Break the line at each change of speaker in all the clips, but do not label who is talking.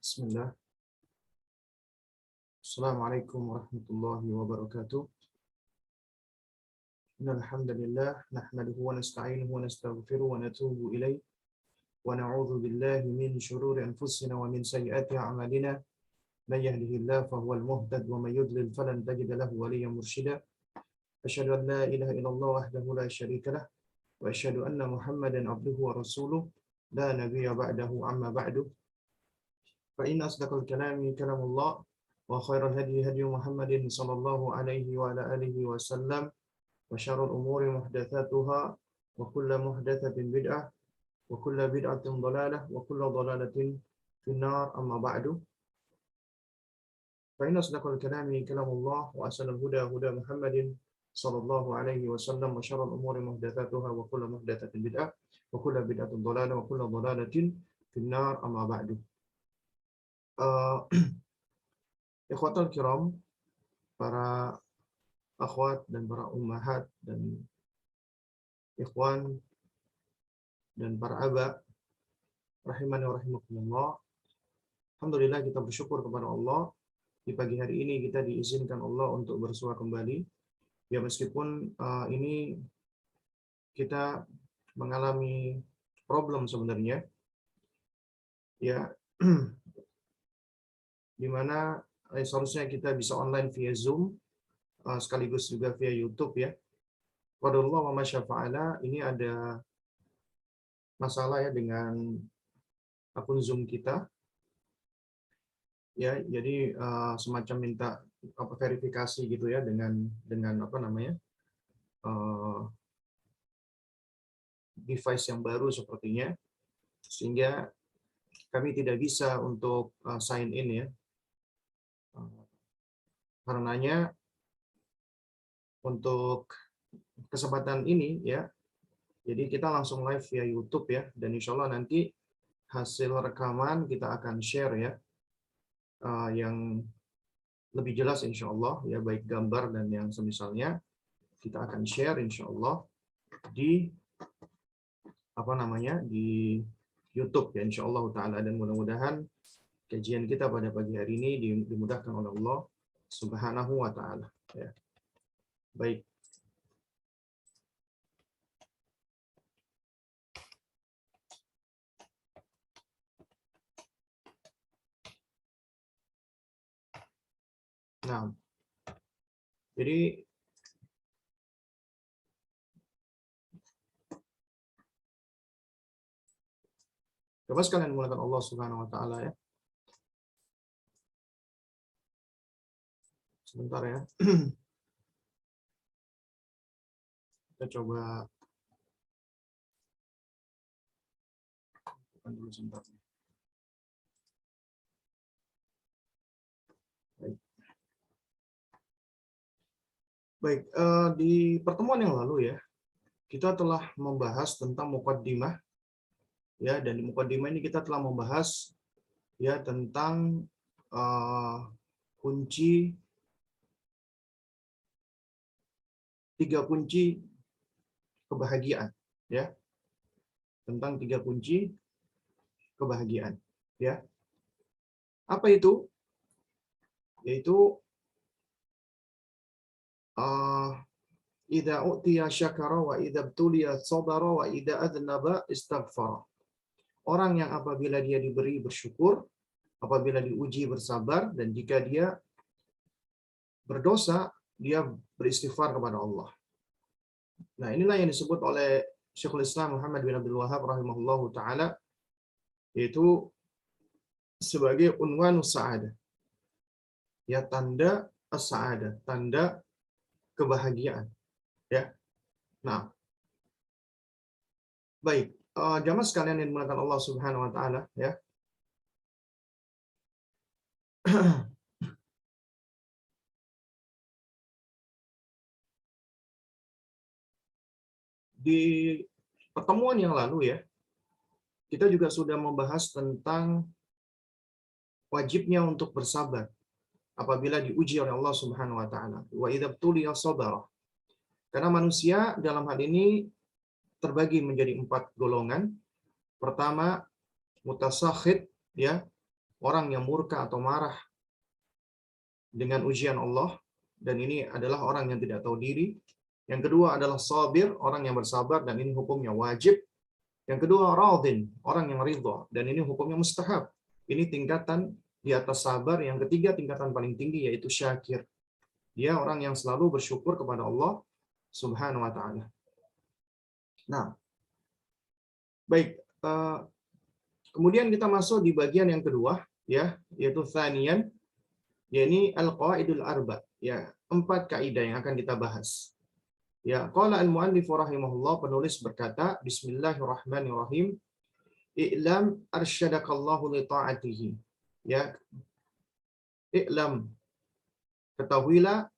Bismillah. Assalamualaikum warahmatullahi wabarakatuh. Innal hamdalillah nahmaduhu wa nasta'inuhu wa nastaghfiruhu wa natubu ilaih wa na'udzu billahi min shururi anfusina wa min sayyiati a'malina. Man yahdihillahu fahuwal muhtad wa may yudlil falan tajida lahu waliyyan mursyida. Asyhadu an la ilaha illallah wahdahu la syarika lah wa asyhadu anna Muhammadan abduhu wa rasuluh la nabiyya ba'dahu amma ba'du. Fa inna asdaqal kalami kalamullah wa khairal hadi hadi Muhammadin sallallahu alaihi wa ala alihi wasallam wa syarrul umuri muhdatsatuha wa kullu muhdatsatin bid'ah wa kullu bid'atin dhalalah wa kullu dhalalatin finnar amma ba'du. Fa inna asdaqal kalami kalamullah wa ahsanal huda huda Muhammadin sallallahu alaihi wasallam wa syarrul umuri muhdatsatuha wa kullu muhdatsatin bid'ah wa kullu bid'atin dhalalah wa kullu dhalalatin finnar amma ba'du. Ikhwatal kiram, para akhwat dan para ummahat dan ikhwan dan para aba rahimani wa rahimakumullah. Alhamdulillah, kita bersyukur kepada Allah, di pagi hari ini kita diizinkan Allah untuk bersua kembali. Ya, meskipun ini kita mengalami problem sebenarnya, ya, di mana seharusnya kita bisa online via Zoom, sekaligus juga via YouTube, ya. Qadarullah wa masyafa'ala, ini ada masalah ya dengan akun Zoom kita, ya. Jadi semacam minta verifikasi gitu ya dengan apa namanya, device yang baru sepertinya, sehingga kami tidak bisa untuk sign in, ya. Karenanya untuk kesempatan ini, ya, jadi kita langsung live via YouTube, ya, dan insya Allah nanti hasil rekaman kita akan share, ya, yang lebih jelas insya Allah, ya, baik gambar dan yang semisalnya kita akan share insya Allah di apa namanya, di YouTube, ya, insya Allah taala, dan mudah-mudahan kajian kita pada pagi hari ini dimudahkan oleh Allah Subhanahu wa taala, ya. Baik. Nah, jadi Bapak sekalian dimulakan Allah Subhanahu wa taala, ya. Sebentar, ya. Kita coba dulu sebentar. Baik, di pertemuan yang lalu, ya, kita telah membahas tentang muqaddimah, ya, dan di muqaddimah ini kita telah membahas, ya, tentang tiga kunci kebahagiaan, ya, tentang tiga kunci kebahagiaan, ya. Apa itu? Yaitu idza utiya syakara wa idza btuliya sabara wa idza adnaba istaghfara. Orang yang apabila dia diberi bersyukur, apabila diuji bersabar, dan jika dia berdosa dia beristighfar kepada Allah. Nah, inilah yang disebut oleh Syekhul Islam Muhammad bin Abdul Wahhab rahimahullahu taala, yaitu sebagai unwanus sa'adah, ya, tanda as-sa'adah, tanda kebahagiaan, ya. Nah, baik, jamaah sekalian yang dimuliakan Allah Subhanahu wa taala, ya. Di pertemuan yang lalu, ya, kita juga sudah membahas tentang wajibnya untuk bersabar apabila diuji oleh Allah Subhanahu wa taala. Wa idza btuliya sabara. Karena manusia dalam hal ini terbagi menjadi 4 golongan. Pertama, mutasakhid, ya, orang yang murka atau marah dengan ujian Allah, dan ini adalah orang yang tidak tahu diri. Yang kedua adalah sabir, orang yang bersabar, dan ini hukumnya wajib. Yang kedua radin, orang yang ridha, dan ini hukumnya mustahab. Ini tingkatan di atas sabar. Yang ketiga tingkatan paling tinggi yaitu syakir. Dia orang yang selalu bersyukur kepada Allah Subhanahu wa taala. Nah, baik, kemudian kita masuk di bagian yang kedua, ya, yaitu tsaniyan, yakni al-qawaidul arba, ya, 4 kaidah yang akan kita bahas. Ya, qala al-muallif rahimahullah, penulis berkata, bismillahirrahmanirrahim, i'lam arsyadakallahu li ta'atihi. Ya, i'lam, ketahuilah,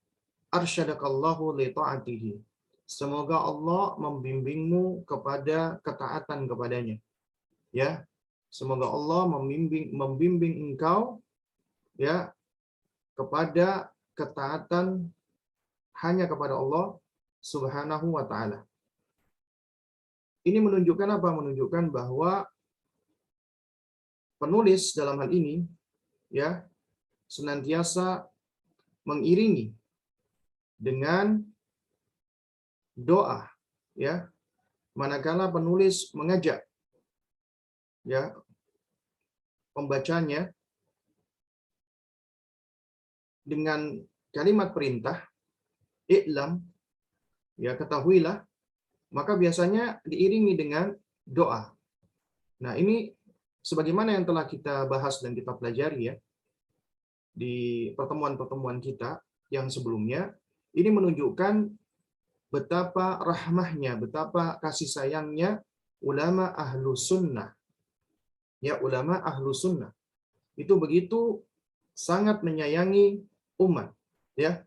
arsyadakallahu li ta'atihi. Semoga Allah membimbingmu kepada ketaatan kepadanya. Ya, semoga Allah membimbing engkau, ya, kepada ketaatan hanya kepada Allah Subhanahu wa taala. Ini menunjukkan apa? Menunjukkan bahwa penulis dalam hal ini, ya, senantiasa mengiringi dengan doa, ya, manakala penulis mengajak, ya, pembacanya dengan kalimat perintah, i'lam, ya, ketahuilah, maka biasanya diiringi dengan doa. Nah, ini sebagaimana yang telah kita bahas dan kita pelajari, ya, di pertemuan-pertemuan kita yang sebelumnya, ini menunjukkan betapa rahmahnya, betapa kasih sayangnya ulama ahlu sunnah. Ya, ulama ahlu sunnah itu begitu sangat menyayangi umat, ya.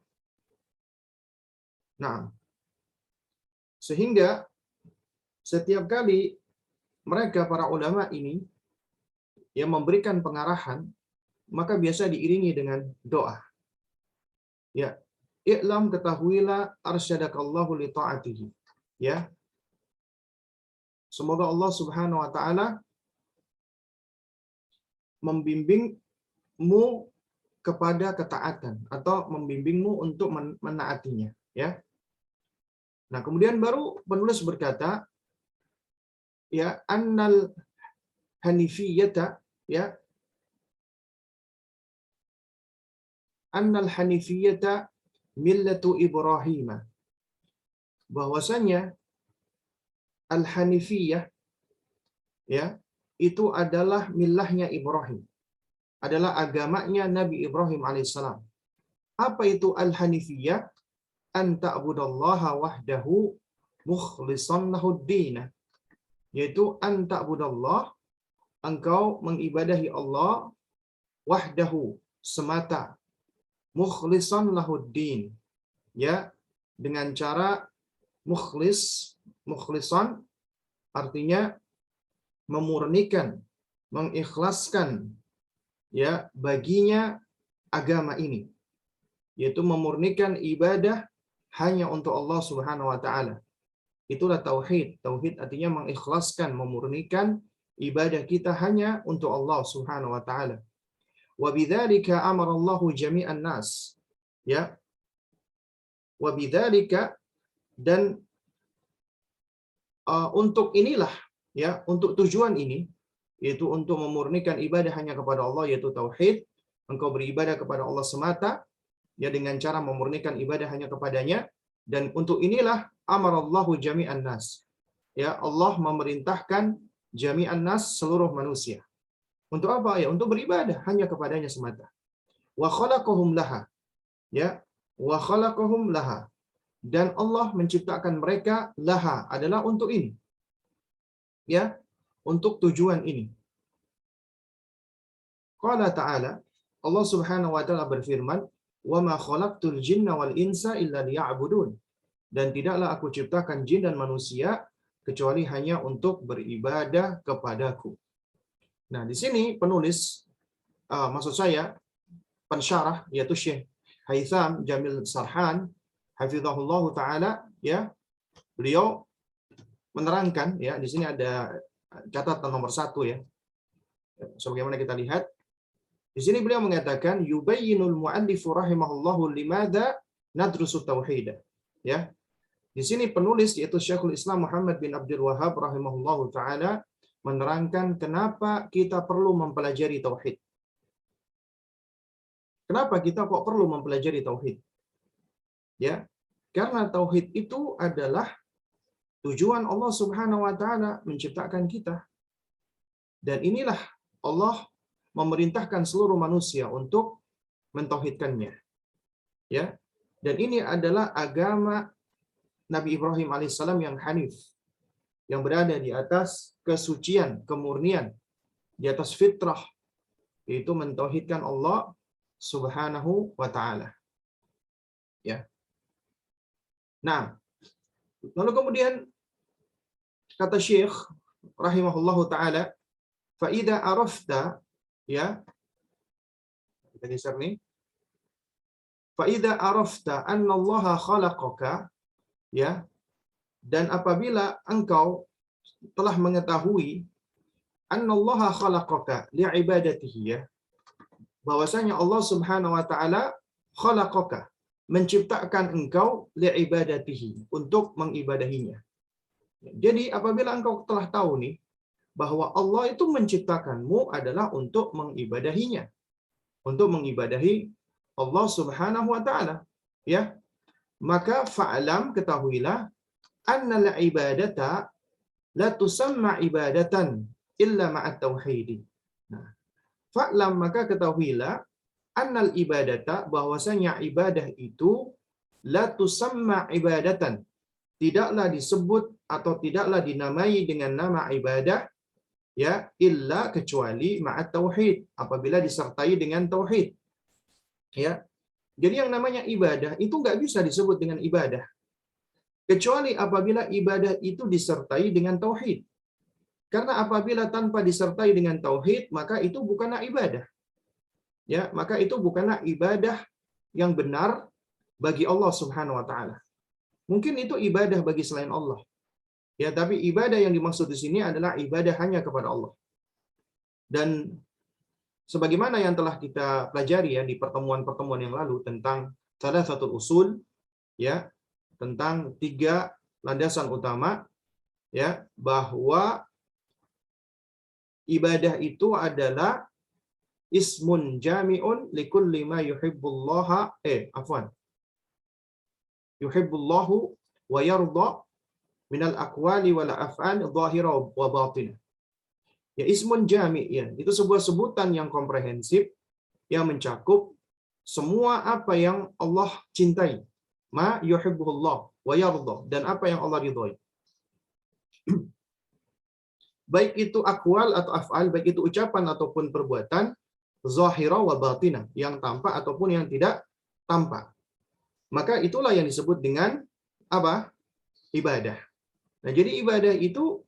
Nah, sehingga setiap kali mereka, para ulama ini, yang memberikan pengarahan, maka biasa diiringi dengan doa. Ya, i'lam, ketahuilah, arsyadakallahu li ta'atihi. Ya, semoga Allah Subhanahu wa taala membimbingmu kepada ketaatan atau membimbingmu untuk menaatinya, ya. Nah, kemudian baru penulis berkata, ya, annal hanifiyata, ya, annal hanifiyata millatu Ibrahim, bahwasanya al-hanifiyah, ya, itu adalah millahnya Ibrahim, adalah agamanya Nabi Ibrahim alaihissalam. Apa itu al-hanifiyah? An ta'budallaha wahdahu mukhlishan lahud-din, yaitu an ta'budallah, engkau mengibadahi Allah, wahdahu, semata, mukhlishan lahud-din, ya, dengan cara mukhlis. Mukhlishan artinya memurnikan, mengikhlaskan, ya, baginya agama ini, yaitu memurnikan ibadah hanya untuk Allah Subhanahu wa taala. Itulah tauhid. Tauhid artinya mengikhlaskan, memurnikan ibadah kita hanya untuk Allah Subhanahu wa taala. Wa bidzalika amara Allahu jami'an nas. Ya. Wa bidzalika, dan untuk inilah, ya, untuk tujuan ini, yaitu untuk memurnikan ibadah hanya kepada Allah, yaitu tauhid, engkau beribadah kepada Allah semata, ya, dengan cara memurnikan ibadah hanya kepadanya. Dan untuk inilah amarallahu jami'an nas, ya, Allah memerintahkan jami'an nas, seluruh manusia. Untuk apa? Ya, untuk beribadah hanya kepadanya semata. Wa khalaqahum laha, ya, wa khalaqahum laha, dan Allah menciptakan mereka, laha adalah untuk ini, ya, untuk tujuan ini. Qala ta'ala, Allah Subhanahu wa taala berfirman, wa ma khalaqtul jinna wal insa illa liya'budun, dan tidaklah aku ciptakan jin dan manusia kecuali hanya untuk beribadah kepadaku. Nah, di sini penulis, maksud saya pensyarah, yaitu Syekh Haitham Jamil Sarhan hafizahullah taala, ya, beliau menerangkan, ya, di sini ada catatan nomor 1, ya, sebagaimana kita lihat, Di sini beliau mengatakan yubayyinul muallifu rahimahullahu limadza nadrusu tauhid. Ya. Di sini penulis yaitu Syekhul Islam Muhammad bin Abdul Wahhab rahimahullahu taala menerangkan kenapa kita perlu mempelajari tauhid. Kenapa kita kok perlu mempelajari tauhid? Ya. Karena tauhid itu adalah tujuan Allah Subhanahu wa taala menciptakan kita. Dan inilah Allah memerintahkan seluruh manusia untuk mentauhidkannya. Ya. Dan ini adalah agama Nabi Ibrahim alaihissalam yang hanif, yang berada di atas kesucian, kemurnian, di atas fitrah, yaitu mentauhidkan Allah Subhanahu wa taala. Ya. Nah, lalu kemudian kata Syekh rahimahullahu taala, fa idza arafta, ya. Kita geser nih. Fa idza arafta anna Allah khalaqaka, ya. Dan apabila engkau telah mengetahui anna Allah khalaqaka li'ibadatihi, ya. Bahwasanya Allah Subhanahu wa taala khalaqaka, menciptakan engkau li'ibadatihi, untuk mengibadahinya. Jadi apabila engkau telah tahu nih bahwa Allah itu menciptakanmu adalah untuk mengibadahinya, untuk mengibadahi Allah Subhanahu wa taala, ya, maka fa'lam, ketahuilah, annal ibadata la tusamma ibadatan illa ma'at tauhid. Nah, fa'lam, maka ketahuilah, annal ibadata, bahwasanya ibadah itu la tusamma ibadatan, tidaklah disebut atau tidaklah dinamai dengan nama ibadah, ya, illa, kecuali ma'at tauhid, apabila disertai dengan tauhid. Ya. Jadi yang namanya ibadah itu nggak bisa disebut dengan ibadah kecuali apabila ibadah itu disertai dengan tauhid. Karena apabila tanpa disertai dengan tauhid, maka itu bukanlah ibadah. Ya, maka itu bukanlah ibadah yang benar bagi Allah Subhanahu wa taala. Mungkin itu ibadah bagi selain Allah. Ya, tapi ibadah yang dimaksud di sini adalah ibadah hanya kepada Allah. Dan sebagaimana yang telah kita pelajari ya di pertemuan-pertemuan yang lalu tentang salah satu usul, ya, tentang 3 landasan utama, ya, bahwa ibadah itu adalah ismun jami'un likulli ma yuhibbullahu wa yarda minal aqwali wal af'al dhahira wa batinah. Ya, ismun jami', ya, itu sebuah sebutan yang komprehensif yang mencakup semua apa yang Allah cintai, ma yuhibbullah wa yarda, dan apa yang Allah ridhoi. Baik itu akwal atau af'al, baik itu ucapan ataupun perbuatan, zahira wa batinah, yang tampak ataupun yang tidak tampak. Maka itulah yang disebut dengan apa? Ibadah. Nah, jadi ibadah itu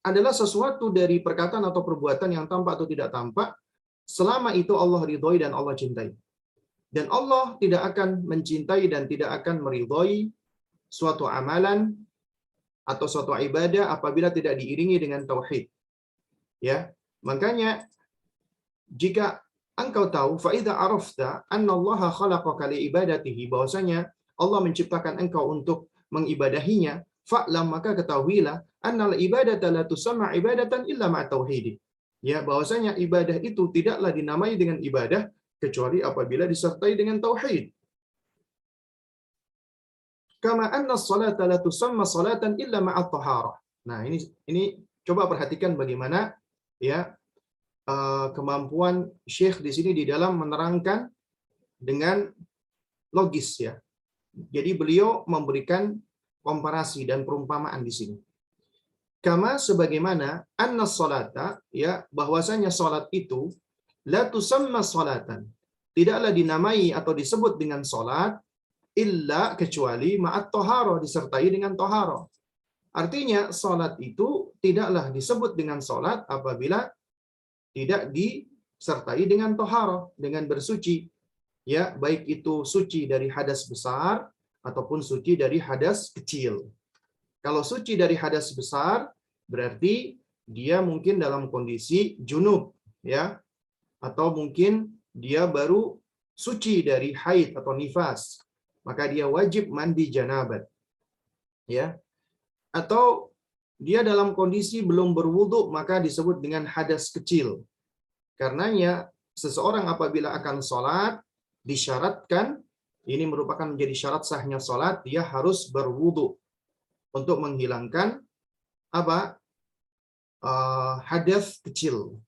adalah sesuatu dari perkataan atau perbuatan yang tampak atau tidak tampak, selama itu Allah ridhoi dan Allah cintai. Dan Allah tidak akan mencintai dan tidak akan meridhoi suatu amalan atau suatu ibadah apabila tidak diiringi dengan tauhid. Ya, makanya jika engkau tahu, fa idza arafta anna Allah khalaqaka li ibadatihi, bahwasanya Allah menciptakan engkau untuk mengibadahinya, fa'lam, maka ketahuilah, annal ibadata la tusamma ibadatan illa ma'a tauhid. Ya, bahwasanya ibadah itu tidaklah dinamai dengan ibadah kecuali apabila disertai dengan tauhid. Kama anna as-salata la tusamma salatan illa ma'a taharah. Nah, ini coba perhatikan bagaimana, ya, kemampuan Syekh di sini di dalam menerangkan dengan logis, ya. Jadi beliau memberikan komparasi dan perumpamaan di sini. Kama, sebagaimana, anna salata, ya, bahwasanya salat itu la tusamma salatan, tidaklah dinamai atau disebut dengan salat illa, kecuali ma'at taharah, disertai dengan taharah. Artinya salat itu tidaklah disebut dengan salat apabila tidak disertai dengan taharah, dengan bersuci. Ya, baik itu suci dari hadas besar ataupun suci dari hadas kecil. Kalau suci dari hadas besar berarti dia mungkin dalam kondisi junub, ya. atau mungkin dia baru suci dari haid atau nifas, maka dia wajib mandi janabat. Ya. Atau dia dalam kondisi belum berwudu, maka disebut dengan hadas kecil. Karenanya seseorang apabila akan sholat disyaratkan, ini merupakan menjadi syarat sahnya sholat, dia harus berwudu untuk menghilangkan apa hadas kecil.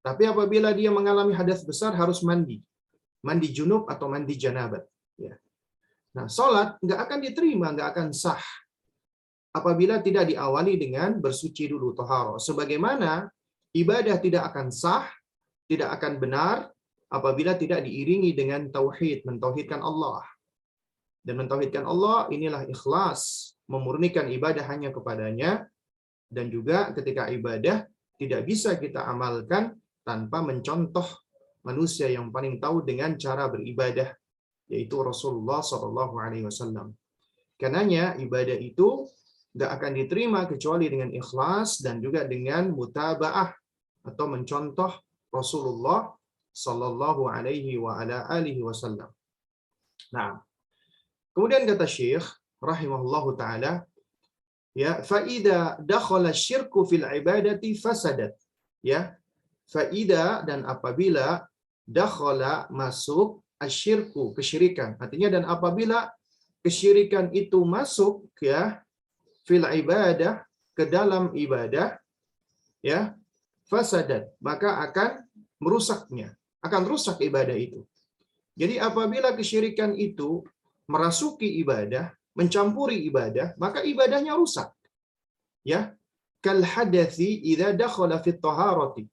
Tapi apabila dia mengalami hadas besar harus mandi junub atau mandi janabat. Ya. Nah, sholat nggak akan diterima, nggak akan sah apabila tidak diawali dengan bersuci dulu, toharo. Sebagaimana ibadah tidak akan sah, tidak akan benar apabila tidak diiringi dengan tauhid, mentauhidkan Allah. Dan mentauhidkan Allah inilah ikhlas, memurnikan ibadah hanya kepadanya, dan juga ketika ibadah tidak bisa kita amalkan tanpa mencontoh manusia yang paling tahu dengan cara beribadah, yaitu Rasulullah SAW. Karenanya ibadah itu nggak akan diterima kecuali dengan ikhlas dan juga dengan mutabaah atau mencontoh Rasulullah Sallallahu Alaihi Wasallam. Nah, kemudian kata Syekh rahimahullahu taala, ya, faida dakhala syirku fil ibadati fasadat. Ya, faida dan apabila dakhala masuk asyirku, kesyirikan. Artinya dan apabila kesyirikan itu masuk ya fil ibadah, ke dalam ibadah, ya, fasadat, maka akan merusaknya, akan rusak ibadah itu. Jadi apabila kesyirikan itu merasuki ibadah, mencampuri ibadah, maka ibadahnya rusak. Ya, kal hadathi idza dakhala fit taharati.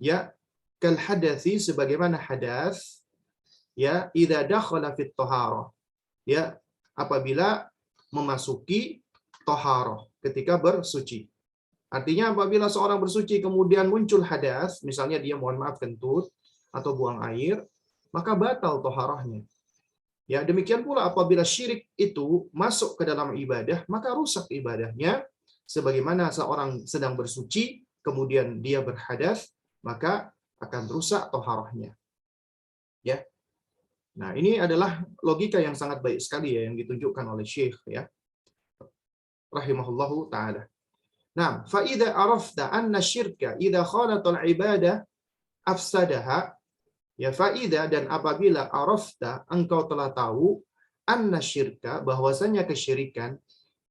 Ya, kal hadathi sebagaimana hadas, ya, idza dakhala fit taharah. Ya, apabila memasuki taharah, ketika bersuci. Artinya apabila seorang bersuci kemudian muncul hadas, misalnya dia mohon maaf kentut atau buang air, maka batal taharahnya. Ya, demikian pula apabila syirik itu masuk ke dalam ibadah, maka rusak ibadahnya. Sebagaimana seorang sedang bersuci, kemudian dia berhadas, maka akan rusak taharahnya. Ya. Nah, ini adalah logika yang sangat baik sekali ya yang ditunjukkan oleh Syekh ya. Rahimahullahu taala. Nah, fa idza arafta anna syirka idza khalatal ibadah afsadaha, ya, faida dan apabila arafta engkau telah tahu anna syirka bahwasanya kesyirikan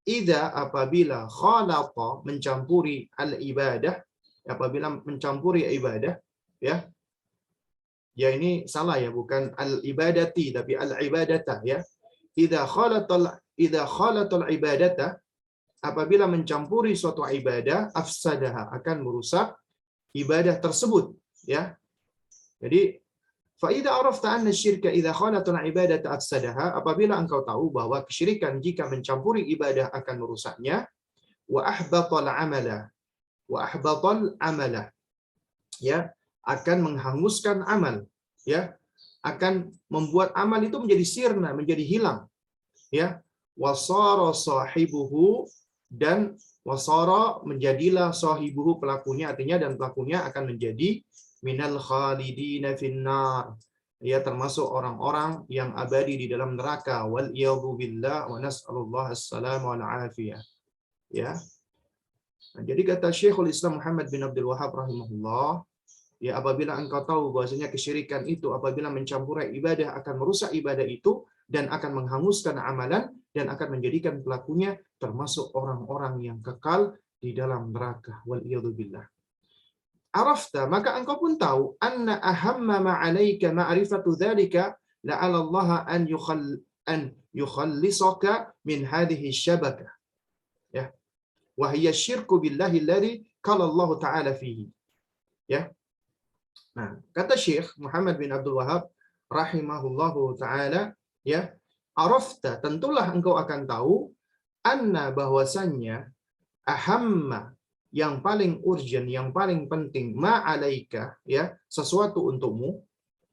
idza apabila khalata mencampuri al ibadah, apabila mencampuri ibadah, ya, ya ini salah ya, bukan al ibadati tapi al ibadata ya. Idza khalatal ibadata, apabila mencampuri suatu ibadah, afsadaha akan merusak ibadah tersebut ya. Jadi faida arafta anna syirka idza khalatul ibadata afsadaha, apabila engkau tahu bahwa kesyirikan jika mencampuri ibadah akan merusaknya, wa ahbatal amala, ya, akan menghanguskan amal, ya, akan membuat amal itu menjadi sirna, menjadi hilang, ya, wasara sahibuhu, dan wasara menjadilah sahibuhu pelakunya, artinya dan pelakunya akan menjadi minal khalidina finnar, ya, termasuk orang-orang yang abadi di dalam neraka, wal iyadhu billah wa nas'alullah as-salama wal afiyah, ya. Nah, jadi kata Syekhul Islam Muhammad bin Abdul Wahhab rahimahullah, ya, apabila engkau tahu bahwasanya kesyirikan itu apabila mencampuri ibadah akan merusak ibadah itu dan akan menghanguskan amalan dan akan menjadikan pelakunya termasuk orang-orang yang kekal di dalam neraka, wal iyadhu billah. Arafta, maka engkau pun tahu anna ahamma ma 'alaika ma'rifatu dzalika la'alla Allah an yukhallisaka min hadhihi syabakah, ya, wa hiya syirku billahi alladhi qala Allah ta'ala fihi, ya. Nah, kata Syekh Muhammad bin Abdul Wahhab rahimahullahu taala, ya, arafta, tentulah engkau akan tahu anna bahwasannya ahamma yang paling urgent, yang paling penting, ma'alaika, ya, sesuatu untukmu.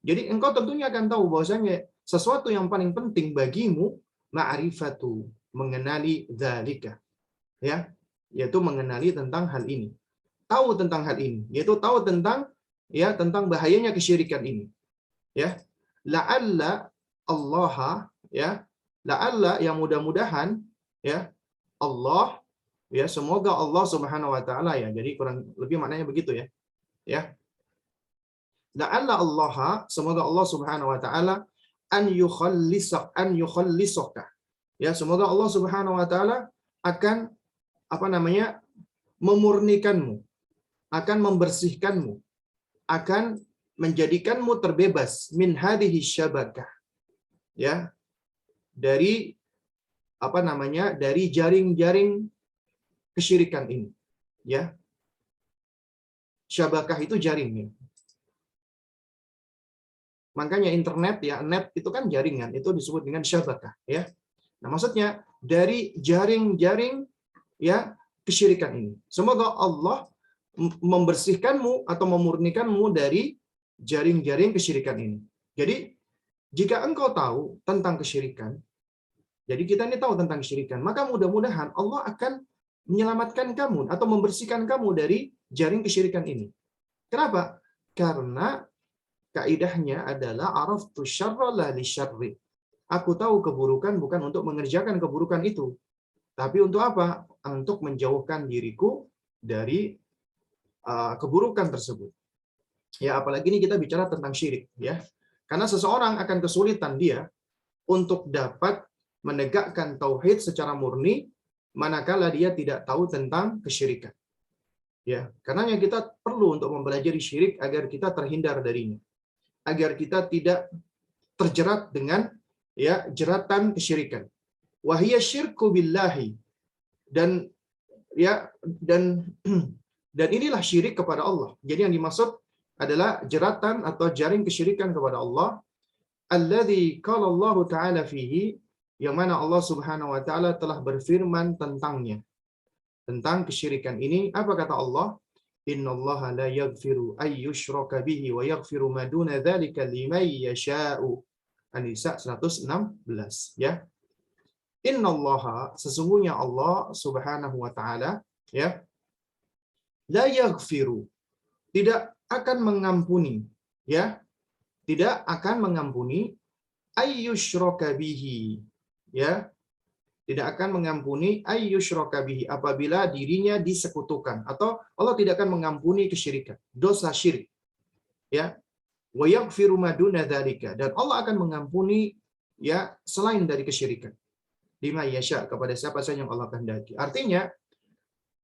Jadi engkau tentunya akan tahu bahwasanya sesuatu yang paling penting bagimu ma'rifatu, mengenali dzalika, ya, yaitu mengenali tentang hal ini. Tahu tentang hal ini, yaitu tahu tentang, ya tentang bahayanya kesyirikan ini. Ya, la'alla Allah, ya, la'alla yang mudah-mudahan, ya, Allah, ya, semoga Allah Subhanahu wa taala, ya. Jadi kurang lebih maknanya begitu, ya. Ya. La'alla Allah, semoga Allah Subhanahu wa taala an yukhallisaka. Ya, semoga Allah Subhanahu wa taala akan apa namanya? Memurnikanmu, akan membersihkanmu, akan menjadikanmu terbebas min hadhihi syabakah. Ya, dari apa namanya? Dari jaring-jaring kesyirikan ini. Ya. Syabakah itu jaring, ya. Makanya internet, ya, net itu kan jaringan, itu disebut dengan syabakah, ya. Nah, maksudnya dari jaring-jaring, ya, kesyirikan ini. Semoga Allah membersihkanmu atau memurnikanmu dari jaring-jaring kesyirikan ini. Jadi, jika engkau tahu tentang kesyirikan, jadi kita ini tahu tentang kesyirikan, maka mudah-mudahan Allah akan menyelamatkan kamu atau membersihkan kamu dari jaring kesyirikan ini. Kenapa? Karena kaidahnya adalah araftu syarra la lisyarri. Aku tahu keburukan bukan untuk mengerjakan keburukan itu, tapi untuk apa? Untuk menjauhkan diriku dari keburukan tersebut. Ya, apalagi ini kita bicara tentang syirik, ya. Karena seseorang akan kesulitan dia untuk dapat menegakkan tauhid secara murni manakala dia tidak tahu tentang kesyirikan. Ya, karenanya kita perlu untuk mempelajari syirik agar kita terhindar darinya. Agar kita tidak terjerat dengan, ya, jeratan kesyirikan. Wahiyya syirku billahi, dan, ya, dan inilah syirik kepada Allah. Jadi yang dimaksud adalah jeratan atau jaring kesyirikan kepada Allah. Alladzi qala Allah Ta'ala fihi, yang mana Allah Subhanahu wa taala telah berfirman tentangnya. Tentang kesyirikan ini, apa kata Allah? Innallaha la yaghfiru ay yushraka bihi wa yaghfiru ma duna dzalika liman yasha'u. An-Nisa 116, ya. Innallaha, sesungguhnya Allah Subhanahu wa taala, ya, la yaghfiru, tidak akan mengampuni, ya, tidak akan mengampuni ayyusyraka bihi, ya, tidak akan mengampuni ayyusyraka bihi, apabila dirinya disekutukan, atau Allah tidak akan mengampuni kesyirikan, dosa syirik, ya. Wa yaghfiru ma duna dzalika, dan Allah akan mengampuni, ya, selain dari kesyirikan, lima yasha, kepada siapa saja yang Allah kehendaki. Artinya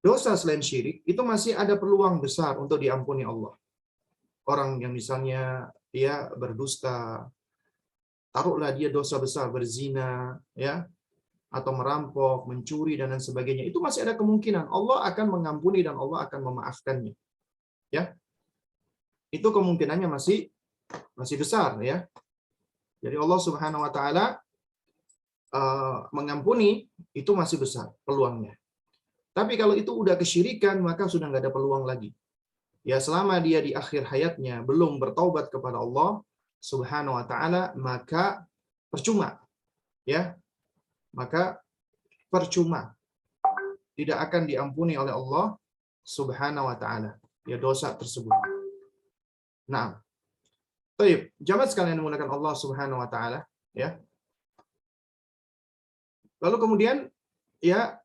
dosa selain syirik itu masih ada peluang besar untuk diampuni Allah. Orang yang misalnya dia berdusta, taruhlah dia dosa besar, berzina, ya, atau merampok, mencuri, dan lain sebagainya, itu masih ada kemungkinan Allah akan mengampuni dan Allah akan memaafkannya, ya. Itu kemungkinannya masih besar, ya. Jadi Allah Subhanahu wa taala mengampuni itu masih besar peluangnya. Tapi kalau itu udah kesyirikan, maka sudah nggak ada peluang lagi. Ya, selama dia di akhir hayatnya belum bertaubat kepada Allah Subhanahu wa taala, maka percuma. Ya. Maka percuma. Tidak akan diampuni oleh Allah Subhanahu wa taala, ya, dosa tersebut. Nah, baik, jamaah sekalian yang menggunakan Allah Subhanahu wa taala, ya. Lalu kemudian, ya,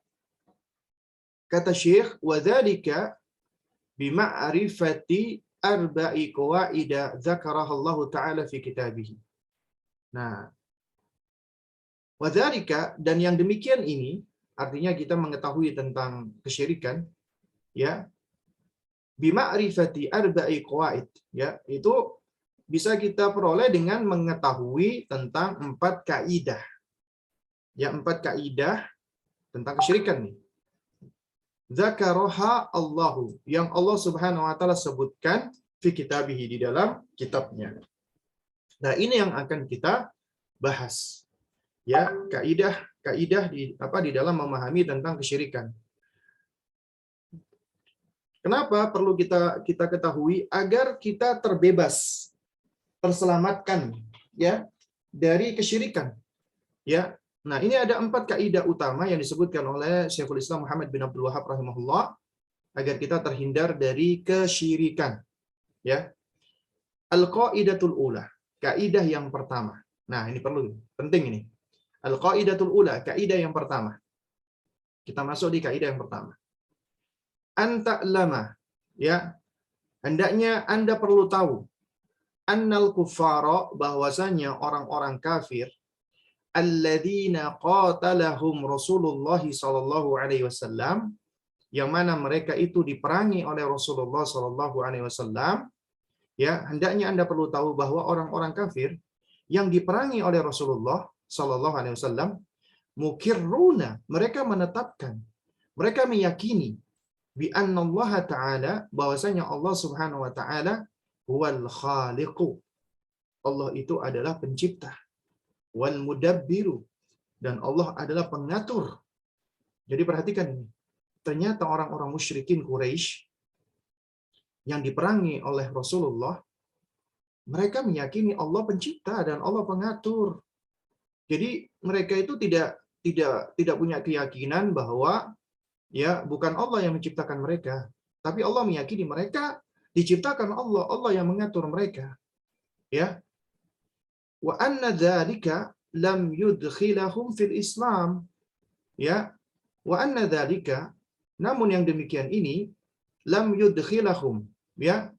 kata Syekh, wa dzalika bima'rifati arba'i qawaida dzakaraha Allah taala fi kitabih. Nah, wa dzalika, dan yang demikian ini artinya kita mengetahui tentang kesyirikan, ya, bima'rifati arba'i qawaid, ya, itu bisa kita peroleh dengan mengetahui tentang 4 kaidah. Ya, 4 kaidah tentang kesyirikan nih. Dzakaraha Allahu, yang Allah Subhanahu wa taala sebutkan fi kitabih, di dalam kitabnya. Nah, ini yang akan kita bahas. Ya, kaidah di dalam memahami tentang kesyirikan. Kenapa perlu kita ketahui agar kita terbebas, terselamatkan, ya, dari kesyirikan. Ya. Nah, ini ada 4 kaidah utama yang disebutkan oleh Syekhul Islam Muhammad bin Abdul Wahhab rahimahullah agar kita terhindar dari kesyirikan. Ya. Al-qaidatul ula, kaidah yang pertama. Nah, ini perlu, penting ini. Al-qaidatul ula, kaidah yang pertama. Kita masuk di kaidah yang pertama. Anta lama, ya, hendaknya Anda perlu tahu, annal kuffara, bahwasanya orang-orang kafir, alladzina qatalahum Rasulullah sallallahu alaihi wasallam, yang mana mereka itu diperangi oleh Rasulullah sallallahu alaihi wasallam, ya, hendaknya Anda perlu tahu bahwa orang-orang kafir yang diperangi oleh Rasulullah sallallahu alaihi wasallam, mukirruna, mereka menetapkan, mereka meyakini bi annallaha ta'ala, bahwasanya Allah Subhanahu wa taala huwal khaliqu, Allah itu adalah pencipta, wal mudabbiru, dan Allah adalah pengatur. Jadi perhatikan ini. Ternyata orang-orang musyrikin Quraisy yang diperangi oleh Rasulullah, mereka meyakini Allah pencipta dan Allah pengatur. Jadi mereka itu tidak punya keyakinan bahwa ya bukan Allah yang menciptakan mereka, tapi Allah meyakini mereka diciptakan Allah, Allah yang mengatur mereka. Ya. Wa anna dzalika lam yudkhilahum fil Islam. Ya. Wa anna dzalika, namun yang demikian ini, lam yudkhilahum, ya,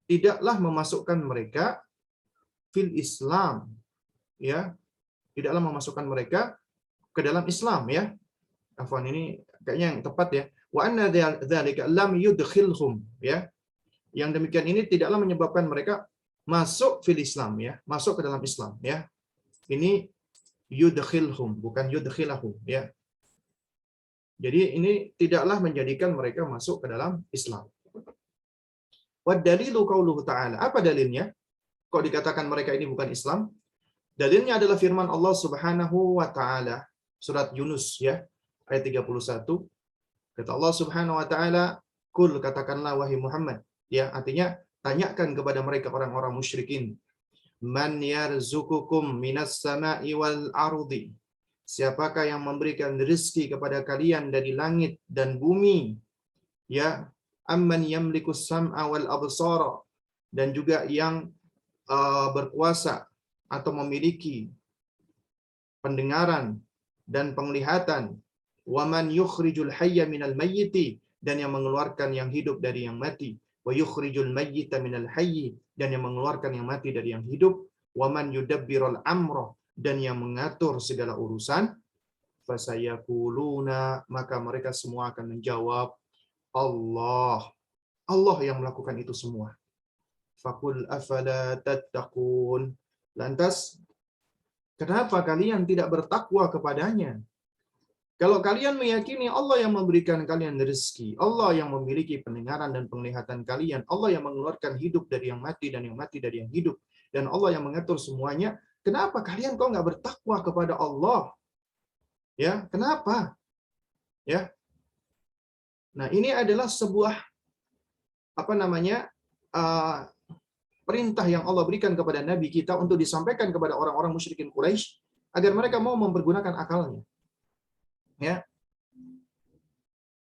tidaklah memasukkan mereka fil Islam, ya, tidaklah memasukkan mereka ke dalam Islam, ya. Afwan, ini kayaknya yang tepat, ya. Wa anna dzalika lam yudkhilhum, ya. Yang demikian ini tidaklah menyebabkan mereka masuk fil Islam, ya, masuk ke dalam Islam, ya. Ini yudkhilhum, bukan yudkhilahum, ya. Jadi ini tidaklah menjadikan mereka masuk ke dalam Islam. Wa dalilu qauluhu ta'ala. Apa dalilnya? Kok dikatakan mereka ini bukan Islam? Dalilnya adalah firman Allah Subhanahu wa taala, surat Yunus, ya, ayat 31. Kata Allah Subhanahu wa taala, "Qul," katakanlah wahai Muhammad, ya, artinya tanyakan kepada mereka orang-orang musyrikin, "Man yarzuqukum minas sama'i wal ardi?" Siapakah yang memberikan rezeki kepada kalian dari langit dan bumi? Ya, amman yamlikus sam'a wal absara, dan juga yang berkuasa atau memiliki pendengaran dan penglihatan. Waman yukhrijul hayya minal mayyiti, dan yang mengeluarkan yang hidup dari yang mati. Wa yukhrijul mayyita minal hayyi, dan yang mengeluarkan yang mati dari yang hidup. Waman yudabbirul amra, dan yang mengatur segala urusan. Fasayaquluna, maka mereka semua akan menjawab, Allah. Allah yang melakukan itu semua. Faqul afala tattaqun. Lantas, kenapa kalian tidak bertakwa kepadanya? Kalau kalian meyakini Allah yang memberikan kalian rezeki, Allah yang memiliki pendengaran dan penglihatan kalian, Allah yang mengeluarkan hidup dari yang mati dan yang mati dari yang hidup, dan Allah yang mengatur semuanya, kenapa kalian kok nggak bertakwa kepada Allah? Ya, kenapa? Ya. Nah, ini adalah sebuah perintah yang Allah berikan kepada Nabi kita untuk disampaikan kepada orang-orang musyrikin Quraisy agar mereka mau mempergunakan akalnya. Ya.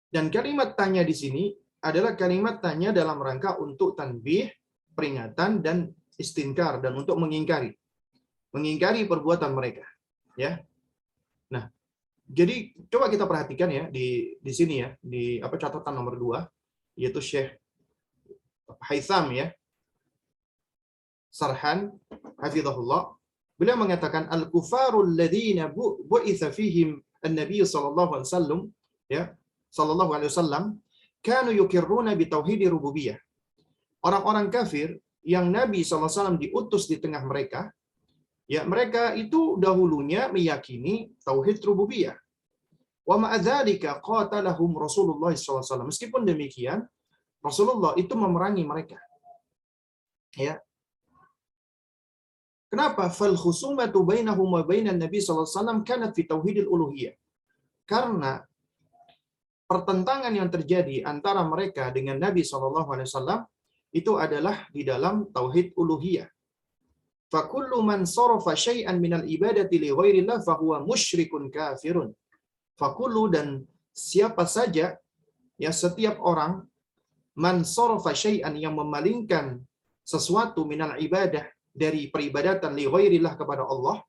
Dan kalimat tanya di sini adalah kalimat tanya dalam rangka untuk tanbih, peringatan, dan istinkar, dan untuk mengingkari perbuatan mereka. Ya. Nah, jadi coba kita perhatikan ya di sini ya, di catatan nomor 2, yaitu Syekh Haytham, ya, Sarhan hafizahullah, beliau mengatakan al-kufarul ladzina bu'itsa fihim an-nabiy sallallahu alaihi wasallam, ya, sallallahu alaihi wasallam, kanu yukirruna bi tauhid rububiyah. Orang-orang kafir yang Nabi sallallahu alaihi wasallam diutus di tengah mereka, ya, mereka itu dahulunya meyakini tauhid rububiyah. Wa ma'a dzalika qatalahum Rasulullah sallallahu alaihi wasallam. Meskipun demikian, Rasulullah itu memerangi mereka. Ya. Kenapa? Fal khusumatu bainahum wa bainan Nabi sallallahu alaihi wasallam kanat fi tauhidil uluhiyah. Karena pertentangan yang terjadi antara mereka dengan Nabi sallallahu alaihi wasallam itu adalah di dalam tauhid uluhiyah. Fa kullu man sarafa syai'an minal ibadati li ghairillah fa huwa musyrikun kafirun. Fa kullu, dan siapa saja, ya, setiap orang, man sarafa syai'an, yang memalingkan sesuatu minal ibadah dari peribadatan li ghairillah kepada Allah,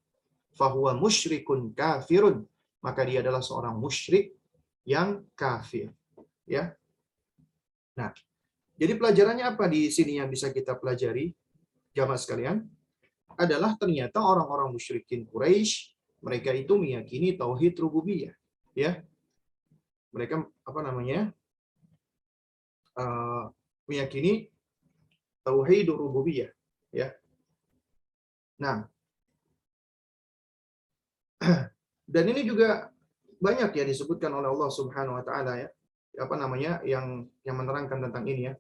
fahuwa musyrikun kafirun, maka dia adalah seorang musyrik yang kafir. Ya. Nah, jadi pelajarannya apa di sini yang bisa kita pelajari, jamaah sekalian? Adalah ternyata orang-orang musyrikin Quraisy, mereka itu meyakini tauhid rububiyah. Ya. Mereka meyakini tauhid rububiyah. Ya. Nah, dan ini juga banyak ya disebutkan oleh Allah Subhanahu wa taala ya. Yang menerangkan tentang ini ya.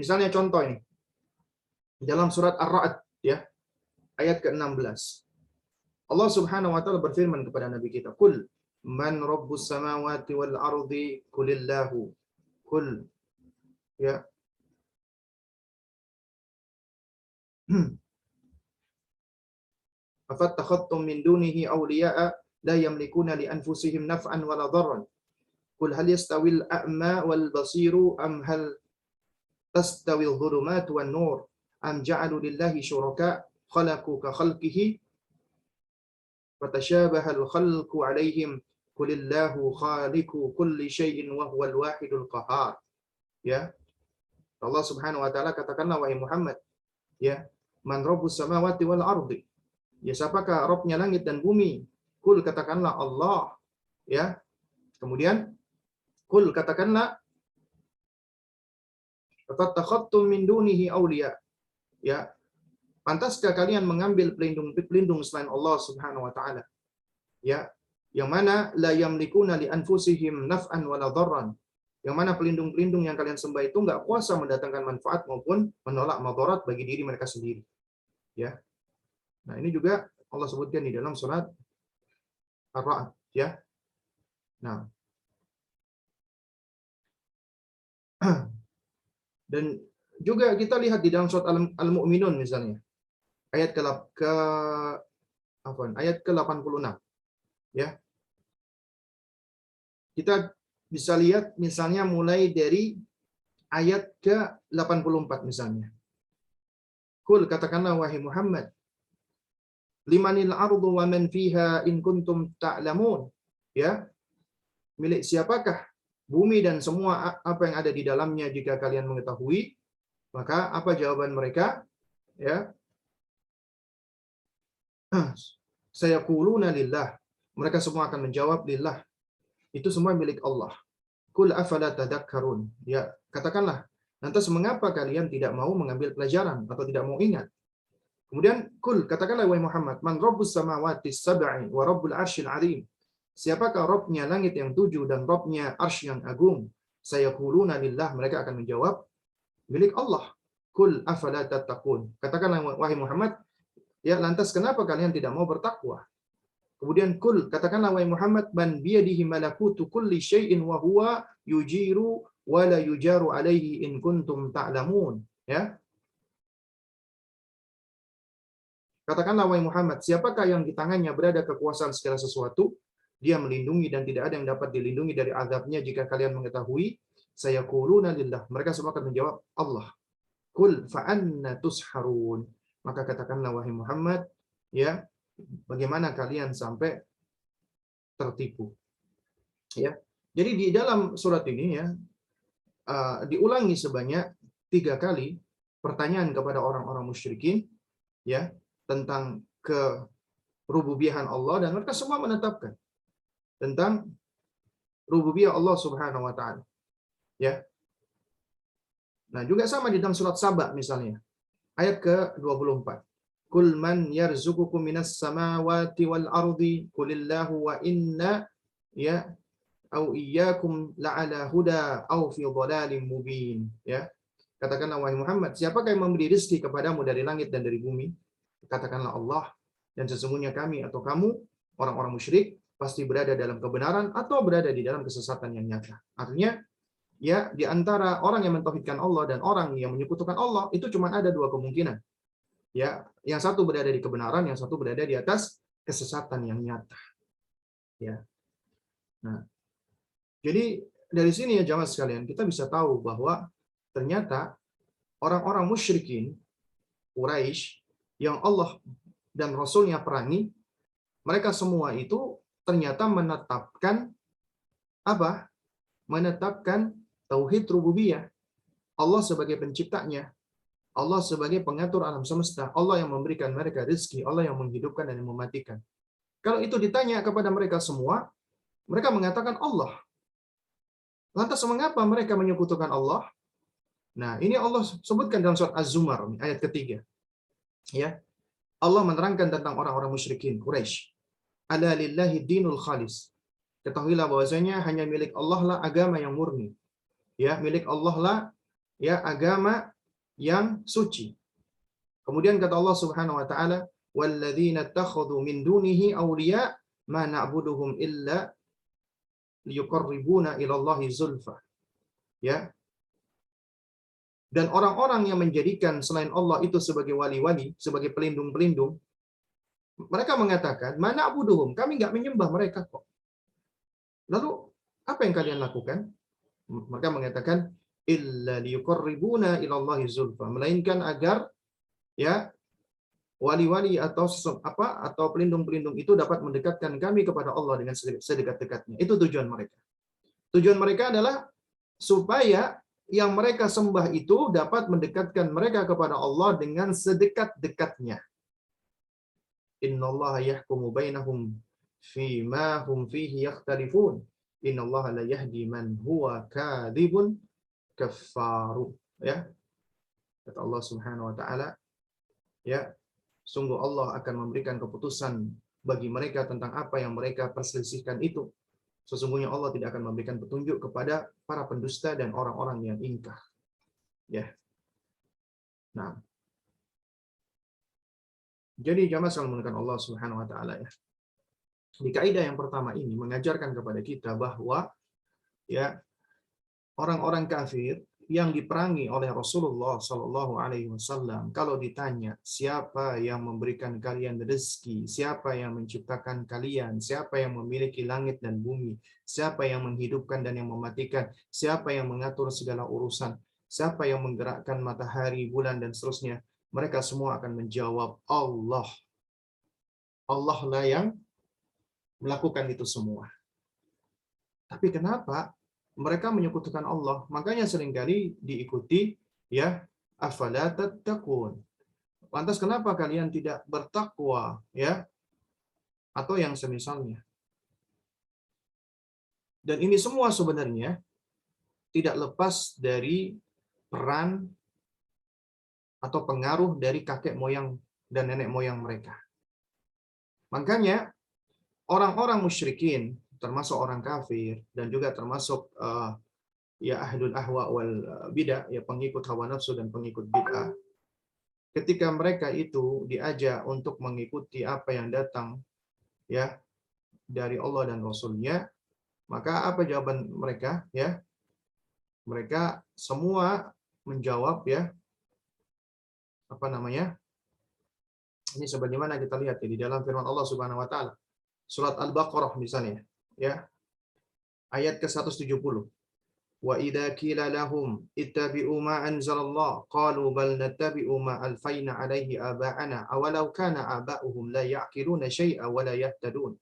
Misalnya contoh ini. Dalam surat Ar-Ra'd ya, ayat ke-16. Allah Subhanahu wa taala berfirman kepada nabi kita, "Qul man rabbus samawati wal ardi qulillahu." Qul ya. Afattakhadtum min dunihi awliya'a la yamlikuna li anfusihim naf'an wala dharran. Qul hal yastawil a'ma wal basiru am hal tastawil dhulumatu wan nur am ja'alu lillahi syuraka khalaqu ka khalqihi fatashabahal khalqu 'alaihim qulillahu khaliqu kulli syai'in wa huwal wahidul qahhar. Ya. Allah Subhanahu wa taala katakanlah wahai Muhammad, ya, man rabbus samawati wal ardi. Ya, siapakah Rabbnya langit dan bumi? Kul katakanlah Allah, ya. Kemudian kul katakanlah fattakhadtum min dunihi awliya. Ya. Pantaskah kalian mengambil pelindung selain Allah Subhanahu wa taala? Ya, yang mana la yamlikuna li anfusihim naf'an wala dharran. Yang mana pelindung-pelindung yang kalian sembah itu enggak kuasa mendatangkan manfaat maupun menolak madarat bagi diri mereka sendiri. Ya. Nah, ini juga Allah sebutkan di dalam surat Ar-Ra'd, ya. Nah. Dan juga kita lihat di dalam surat Al-Mu'minun misalnya. Ayat ke-86. Ya. Kita bisa lihat misalnya mulai dari ayat ke-84 misalnya. Qul katakanlah wahai Muhammad, limanil ardu wa man fiha in kuntum ta'lamun. Ya. Milik siapakah bumi dan semua apa yang ada di dalamnya jika kalian mengetahui? Maka apa jawaban mereka? Ya. Sayaquluna lillah. Mereka semua akan menjawab lillah. Itu semua milik Allah. Qul afala tadhakkarun. Ya, katakanlah, lantas mengapa kalian tidak mau mengambil pelajaran atau tidak mau ingat? Kemudian qul katakanlah wahai Muhammad, man rabbus samawati sab'i wa rabbul arsyil 'azim. Siapakah Rabbnya langit yang 7 dan Rabbnya arsy yang agung? Sayaquluna lillah. Mereka akan menjawab milik Allah. Qul afala tattaqun. Katakanlah wahai Muhammad, ya, lantas kenapa kalian tidak mau bertakwa? Kemudian kul katakanlah wahai Muhammad, man biyadihi malakutu kulli syai'in wa huwa yujiru wa la yujaru alaihi in kuntum ta'lamun. Ya. Katakanlah wahai Muhammad, siapakah yang di tangannya berada kekuasaan segala sesuatu? Dia melindungi dan tidak ada yang dapat dilindungi dari azabnya jika kalian mengetahui. Sayaquluna lillah. Mereka semua akan menjawab Allah. Qul fa anna tusharun. Maka katakanlah wahai Muhammad, ya, bagaimana kalian sampai tertipu? Ya. Jadi di dalam surat ini ya diulangi sebanyak 3 kali pertanyaan kepada orang-orang musyrikin ya tentang kerububiyahan Allah, dan mereka semua menetapkan tentang rububiyah Allah Subhanahu wa taala. Ya. Nah, juga sama di dalam surat Saba misalnya. Ayat ke-24. Qul man yarzuqukum minas samawati wal ardi qulillahu wa inna ya au iyyakum la'ala huda au fi dhalalin mubin. Ya. Katakanlah wahai Muhammad, siapakah yang memberi rezeki kepadamu dari langit dan dari bumi? Katakanlah Allah, dan sesungguhnya kami atau kamu orang-orang musyrik pasti berada dalam kebenaran atau berada di dalam kesesatan yang nyata. Artinya ya, di antara orang yang mentauhidkan Allah dan orang yang menyekutukan Allah itu cuma ada 2 kemungkinan. Ya, yang satu berada di kebenaran, yang satu berada di atas kesesatan yang nyata. Ya. Nah, jadi dari sini ya jamaah sekalian, kita bisa tahu bahwa ternyata orang-orang musyrikin Quraisy yang Allah dan Rasulnya perangi, mereka semua itu ternyata menetapkan apa? Menetapkan tauhid rububiyah. Allah sebagai penciptanya, Allah sebagai pengatur alam semesta, Allah yang memberikan mereka rezeki, Allah yang menghidupkan dan yang mematikan. Kalau itu ditanya kepada mereka semua, mereka mengatakan Allah. Lantas mengapa mereka menyekutukan Allah? Nah, ini Allah sebutkan dalam surat Az-Zumar ayat ketiga. Ya, Allah menerangkan tentang orang-orang musyrikin Quraisy. Ala lillahi dinul khalis. Ketahuilah bahwasanya hanya milik Allah lah agama yang murni. Ya, milik Allah lah ya agama yang suci. Kemudian kata Allah Subhanahu wa taala, "Walladzina takhadhu min dunihi awliya ma na'buduhum illa liyuqarribuna ila Allahi zulfa." Ya. Dan orang-orang yang menjadikan selain Allah itu sebagai wali-wali, sebagai pelindung-pelindung, mereka mengatakan, "Mana abuduhum?" Kami nggak menyembah mereka kok. Lalu apa yang kalian lakukan? Mereka mengatakan, "Illa liyuqarribuna ila Allahi zulfa." Melainkan agar ya wali-wali atau pelindung-pelindung itu dapat mendekatkan kami kepada Allah dengan sedekat-dekatnya. Itu tujuan mereka. Tujuan mereka adalah supaya yang mereka sembah itu dapat mendekatkan mereka kepada Allah dengan sedekat-dekatnya. Innallaha yahkumu bainahum fima hum fihi yakhtalifun. Innallaha la yahdi man huwa kadzibun kaffaru. Ya. Kata Allah Subhanahu wa taala, ya, sungguh Allah akan memberikan keputusan bagi mereka tentang apa yang mereka perselisihkan itu. Sesungguhnya Allah tidak akan memberikan petunjuk kepada para pendusta dan orang-orang yang ingkar. Ya. Nah, jadi jamaah sekalian menggunakan Allah Subhanahu wa taala ya. Di kaidah yang pertama ini mengajarkan kepada kita bahwa ya orang-orang kafir yang diperangi oleh Rasulullah Shallallahu Alaihi Wasallam, kalau ditanya siapa yang memberikan kalian rezeki, siapa yang menciptakan kalian, siapa yang memiliki langit dan bumi, siapa yang menghidupkan dan yang mematikan, siapa yang mengatur segala urusan, siapa yang menggerakkan matahari, bulan dan seterusnya, mereka semua akan menjawab Allah. Allah lah yang melakukan itu semua. Tapi kenapa mereka menyekutukan Allah? Makanya seringkali diikuti ya, afala tattaqun. Lantas kenapa kalian tidak bertakwa ya? Atau yang semisalnya. Dan ini semua sebenarnya tidak lepas dari peran atau pengaruh dari kakek moyang dan nenek moyang mereka. Makanya orang-orang musyrikin, termasuk orang kafir dan juga termasuk ya ahlul ahwa wal bidah, ya pengikut hawa nafsu dan pengikut bid'ah, ketika mereka itu diajak untuk mengikuti apa yang datang ya dari Allah dan Rasulnya, maka apa jawaban mereka ya? Mereka semua menjawab ya, apa namanya? Ini sebagaimana kita lihat ya, di dalam firman Allah Subhanahu wa taala. Surat Al-Baqarah misalnya ya. Ayat ke-170. Wa idza qila lahum ittabi'u ma anzalallah qalu bal nattabi'u ma alfayna 'alaihi aba'ana awalau kana aba'uhum la ya'qiluna syai'a wa la yahtadun.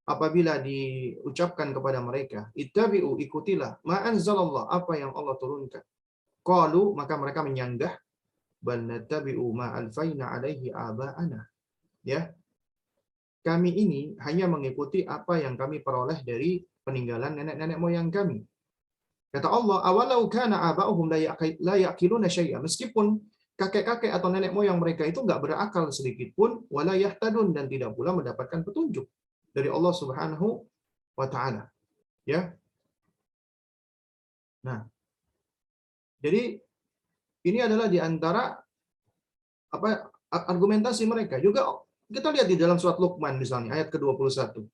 Apabila diucapkan kepada mereka, ittabi'u, ikutilah, ma anzalallah, apa yang Allah turunkan. Qalu, maka mereka menyanggah, bal nattabi'u ma alfayna 'alaihi aba'ana. Ya. Kami ini hanya mengikuti apa yang kami peroleh dari peninggalan nenek-nenek moyang kami. Kata Allah, awalau kana aba'uhum la yaqiluna syai'a. Meskipun kakek-kakek atau nenek moyang mereka itu enggak berakal sedikit pun, wala yahtadun, dan tidak pula mendapatkan petunjuk dari Allah Subhanahu wa taala. Ya. Nah, jadi ini adalah di antara apa argumentasi mereka. Juga kita lihat di dalam surat Luqman misalnya ayat ke-21.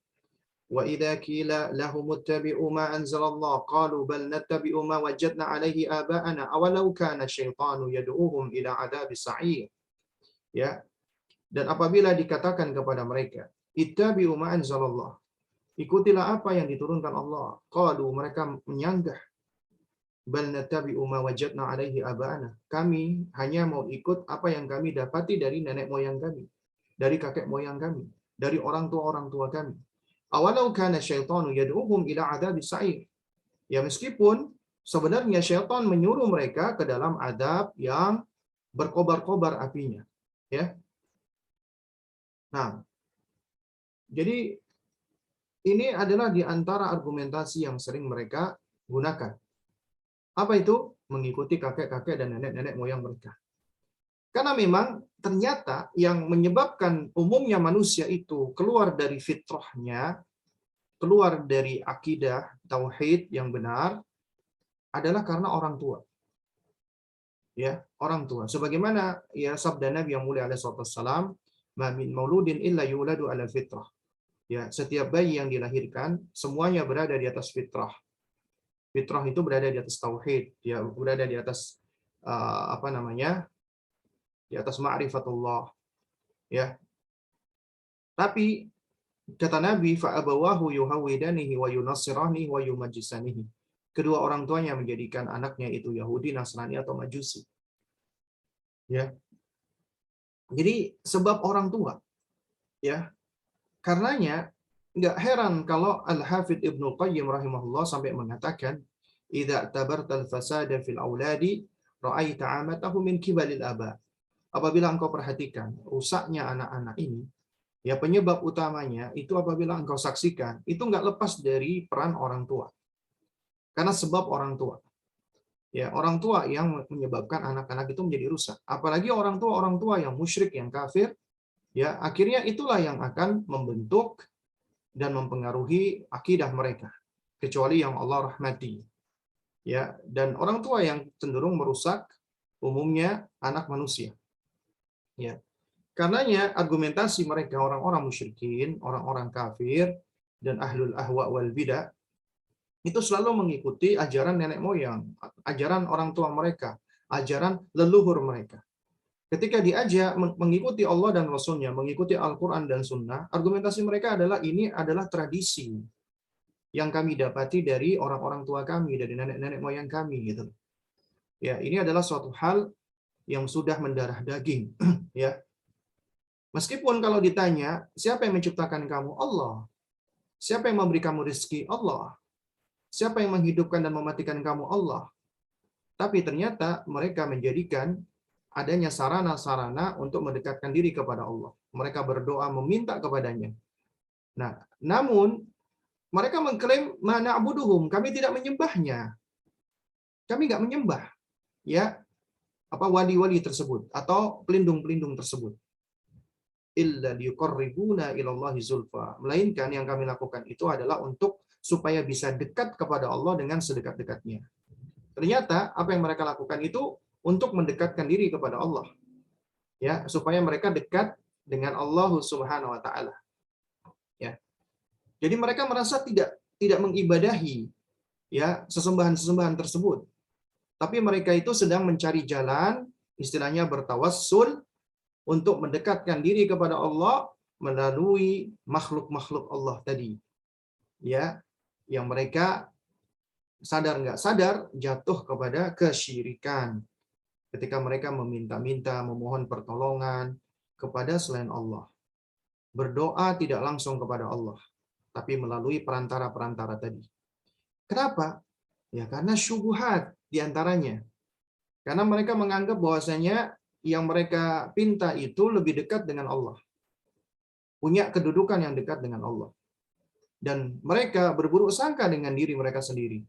Wa idza qila lahum ittabi'u ma anzalallah qalu bal nattabi'u ma wajadna 'alaihi aba'ana awalau kana syaitanu yad'uhum ila 'adzabis sa'ir. Ya. Dan apabila dikatakan kepada mereka, ittabi'u ma anzalallah, ikutilah apa yang diturunkan Allah. Qalu, mereka menyanggah, Bal nattabi'u ma wajadna 'alaihi aba'ana. Kami hanya mau ikut apa yang kami dapati dari nenek moyang kami, dari kakek moyang kami, dari orang tua kami. Awalau kana syaitanu yad'uhum ila 'adzabis sa'ir. Ya meskipun sebenarnya syaitan menyuruh mereka ke dalam adab yang berkobar-kobar apinya. Ya. Nah, jadi ini adalah di antara argumentasi yang sering mereka gunakan. Apa itu? Mengikuti kakek-kakek dan nenek-nenek moyang mereka. Karena memang ternyata yang menyebabkan umumnya manusia itu keluar dari fitrahnya, keluar dari akidah tauhid yang benar adalah karena orang tua. Ya, orang tua. Sebagaimana ya sabda Nabi yang mulia alaihi wasallam, "Ma min mauludin illa yuladu ala fitrah." Ya, setiap bayi yang dilahirkan semuanya berada di atas fitrah. Fitrah itu berada di atas tauhid, ya berada di atas apa namanya? Di atas ma'rifatullah, ya. Tapi kata Nabi, fa abawahu yuhawidanihi wa yunassiranihi wa yumajjisanihi. Kedua orang tuanya menjadikan anaknya itu Yahudi, Nasrani atau Majusi. Ya. Jadi sebab orang tua, ya. Karenanya nggak heran kalau Al-Hafidz Ibnu Qayyim rahimahullah sampai mengatakan, "Idza tabartal fasada fil auladi ra'aita 'amatahu min kibalil aba." Apabila engkau perhatikan rusaknya anak-anak ini, ya penyebab utamanya itu apabila engkau saksikan, itu nggak lepas dari peran orang tua. Karena sebab orang tua. Ya, orang tua yang menyebabkan anak-anak itu menjadi rusak. Apalagi orang tua yang musyrik, yang kafir, ya akhirnya itulah yang akan membentuk dan mempengaruhi akidah mereka. Kecuali yang Allah rahmati. Ya, dan orang tua yang cenderung merusak umumnya anak manusia. Ya. Karenanya argumentasi mereka orang-orang musyrikin, orang-orang kafir dan ahlul ahwa wal bidah itu selalu mengikuti ajaran nenek moyang, ajaran orang tua mereka, ajaran leluhur mereka. Ketika diajak mengikuti Allah dan Rasul-Nya, mengikuti Al-Quran dan Sunnah, argumentasi mereka adalah ini adalah tradisi yang kami dapati dari orang-orang tua kami, dari nenek-nenek moyang kami, gitu. Ya, ini adalah suatu hal yang sudah mendarah daging, ya. Meskipun kalau ditanya, siapa yang menciptakan kamu? Allah. Siapa yang memberi kamu rezeki? Allah. Siapa yang menghidupkan dan mematikan kamu? Allah. Tapi ternyata mereka menjadikan adanya sarana-sarana untuk mendekatkan diri kepada Allah. Mereka berdoa meminta kepadanya. Nah, namun mereka mengklaim mana abuduhum, kami tidak menyembahnya. Kami nggak menyembah, ya, apa wali-wali tersebut atau pelindung-pelindung tersebut. Illa liyuqarribuna ilallahi zulfa. Melainkan yang kami lakukan itu adalah untuk supaya bisa dekat kepada Allah dengan sedekat-dekatnya. Ternyata apa yang mereka lakukan itu untuk mendekatkan diri kepada Allah. Ya, supaya mereka dekat dengan Allah Subhanahu wa taala. Ya. Jadi mereka merasa tidak mengibadahi ya sesembahan-sesembahan tersebut. Tapi mereka itu sedang mencari jalan, istilahnya bertawassul untuk mendekatkan diri kepada Allah melalui makhluk-makhluk Allah tadi. Ya, yang mereka sadar nggak sadar jatuh kepada kesyirikan ketika mereka meminta-minta, memohon pertolongan kepada selain Allah. Berdoa tidak langsung kepada Allah, tapi melalui perantara-perantara tadi. Kenapa? Ya karena syubhat diantaranya. Karena mereka menganggap bahwasanya yang mereka pinta itu lebih dekat dengan Allah. Punya kedudukan yang dekat dengan Allah. Dan mereka berburuk sangka dengan diri mereka sendiri.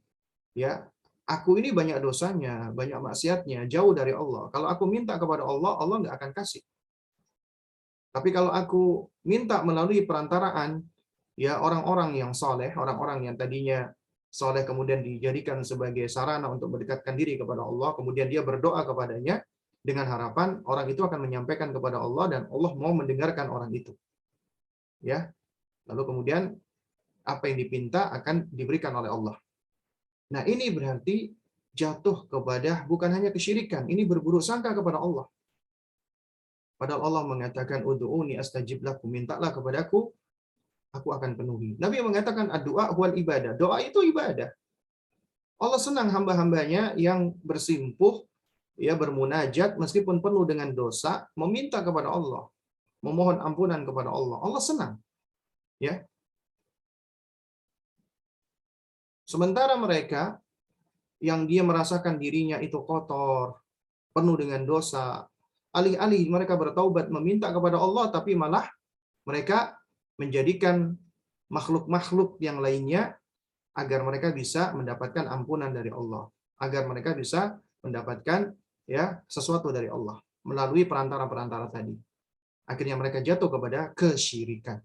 Ya, aku ini banyak dosanya, banyak maksiatnya, jauh dari Allah. Kalau aku minta kepada Allah, Allah nggak akan kasih. Tapi kalau aku minta melalui perantaraan ya orang-orang yang soleh, orang-orang yang tadinya soleh kemudian dijadikan sebagai sarana untuk mendekatkan diri kepada Allah, kemudian dia berdoa kepadanya dengan harapan orang itu akan menyampaikan kepada Allah dan Allah mau mendengarkan orang itu. Ya. Lalu kemudian apa yang dipinta akan diberikan oleh Allah. Nah, ini berarti jatuh kepada bukan hanya kesyirikan, ini berburuk sangka kepada Allah. Padahal Allah mengatakan ud'uuni astajib lakum, mintalah kepadaku, aku akan penuhi. Nabi mengatakan doa wal ibadah. Doa itu ibadah. Allah senang hamba-hambanya yang bersimpuh, ya bermunajat meskipun penuh dengan dosa, meminta kepada Allah, memohon ampunan kepada Allah. Allah senang, ya. Sementara mereka yang dia merasakan dirinya itu kotor, penuh dengan dosa, alih-alih mereka bertaubat meminta kepada Allah, tapi malah mereka menjadikan makhluk-makhluk yang lainnya agar mereka bisa mendapatkan ampunan dari Allah, agar mereka bisa mendapatkan ya sesuatu dari Allah melalui perantara-perantara tadi. Akhirnya mereka jatuh kepada kesyirikan,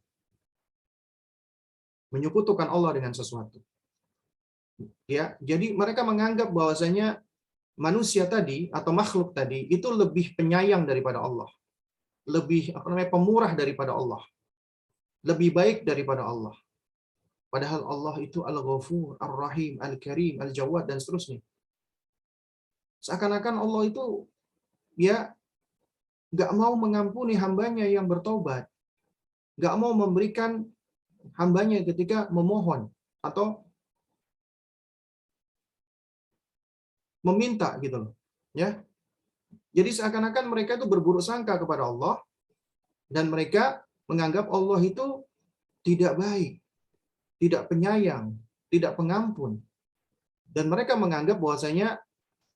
menyekutukan Allah dengan sesuatu. Ya, jadi mereka menganggap bahwasanya manusia tadi atau makhluk tadi itu lebih penyayang daripada Allah, lebih pemurah daripada Allah, lebih baik daripada Allah. Padahal Allah itu Al-Ghafur, Ar-Rahim, Al-Karim, Al-Jawad, dan seterusnya. Seakan-akan Allah itu ya nggak mau mengampuni hambanya yang bertobat, nggak mau memberikan hambanya ketika memohon atau meminta gitu loh. Ya. Jadi seakan-akan mereka itu berburuk sangka kepada Allah dan mereka menganggap Allah itu tidak baik, tidak penyayang, tidak pengampun. Dan mereka menganggap bahwasanya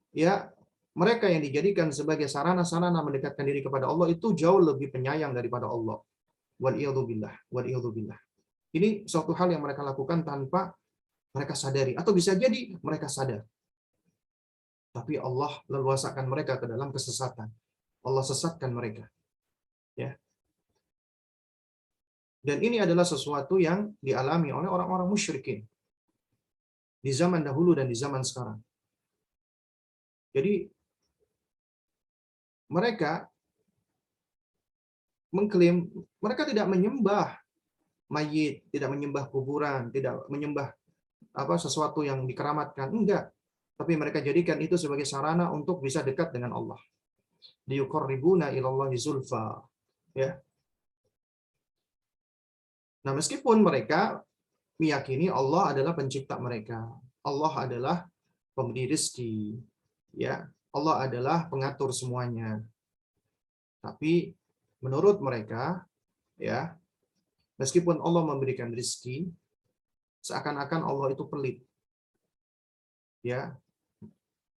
ya mereka yang dijadikan sebagai sarana-sarana mendekatkan diri kepada Allah itu jauh lebih penyayang daripada Allah. Waliyadzubillah, waliyadzubillah. Ini suatu hal yang mereka lakukan tanpa mereka sadari, atau bisa jadi mereka sadar. Tapi Allah leluasakan mereka ke dalam kesesatan. Allah sesatkan mereka. Ya. Dan ini adalah sesuatu yang dialami oleh orang-orang musyrikin di zaman dahulu dan di zaman sekarang. Jadi mereka mengklaim mereka tidak menyembah mayit, tidak menyembah kuburan, tidak menyembah sesuatu yang dikeramatkan, enggak. Tapi mereka jadikan itu sebagai sarana untuk bisa dekat dengan Allah. Liyuqarribuna ilallahi zulfa. Ya. Nah, meskipun mereka meyakini Allah adalah pencipta mereka, Allah adalah pemberi rezeki, ya, Allah adalah pengatur semuanya. Tapi menurut mereka, ya, meskipun Allah memberikan rezeki, seakan-akan Allah itu pelit. Ya.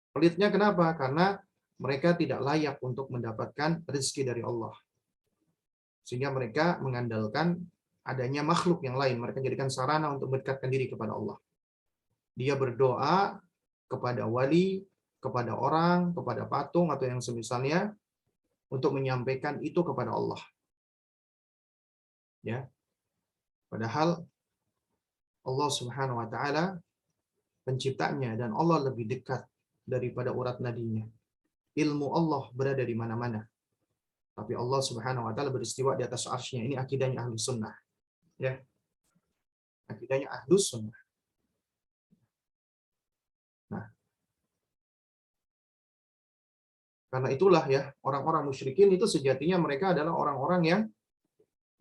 Pelitnya kenapa? Karena mereka tidak layak untuk mendapatkan rezeki dari Allah. Sehingga mereka mengandalkan adanya makhluk yang lain. Mereka jadikan sarana untuk mendekatkan diri kepada Allah. Dia berdoa kepada wali, kepada orang, kepada patung, atau yang semisalnya, untuk menyampaikan itu kepada Allah. Ya. Padahal Allah Subhanahu wa taala penciptanya dan Allah lebih dekat daripada urat nadinya. Ilmu Allah berada di mana-mana. Tapi Allah Subhanahu wa taala beristiwa di atas arsy-Nya. Ini akidahnya Ahlus Sunnah. Ya. Akidahnya Ahlus Sunnah. Nah, karena itulah ya, orang-orang musyrikin itu sejatinya mereka adalah orang-orang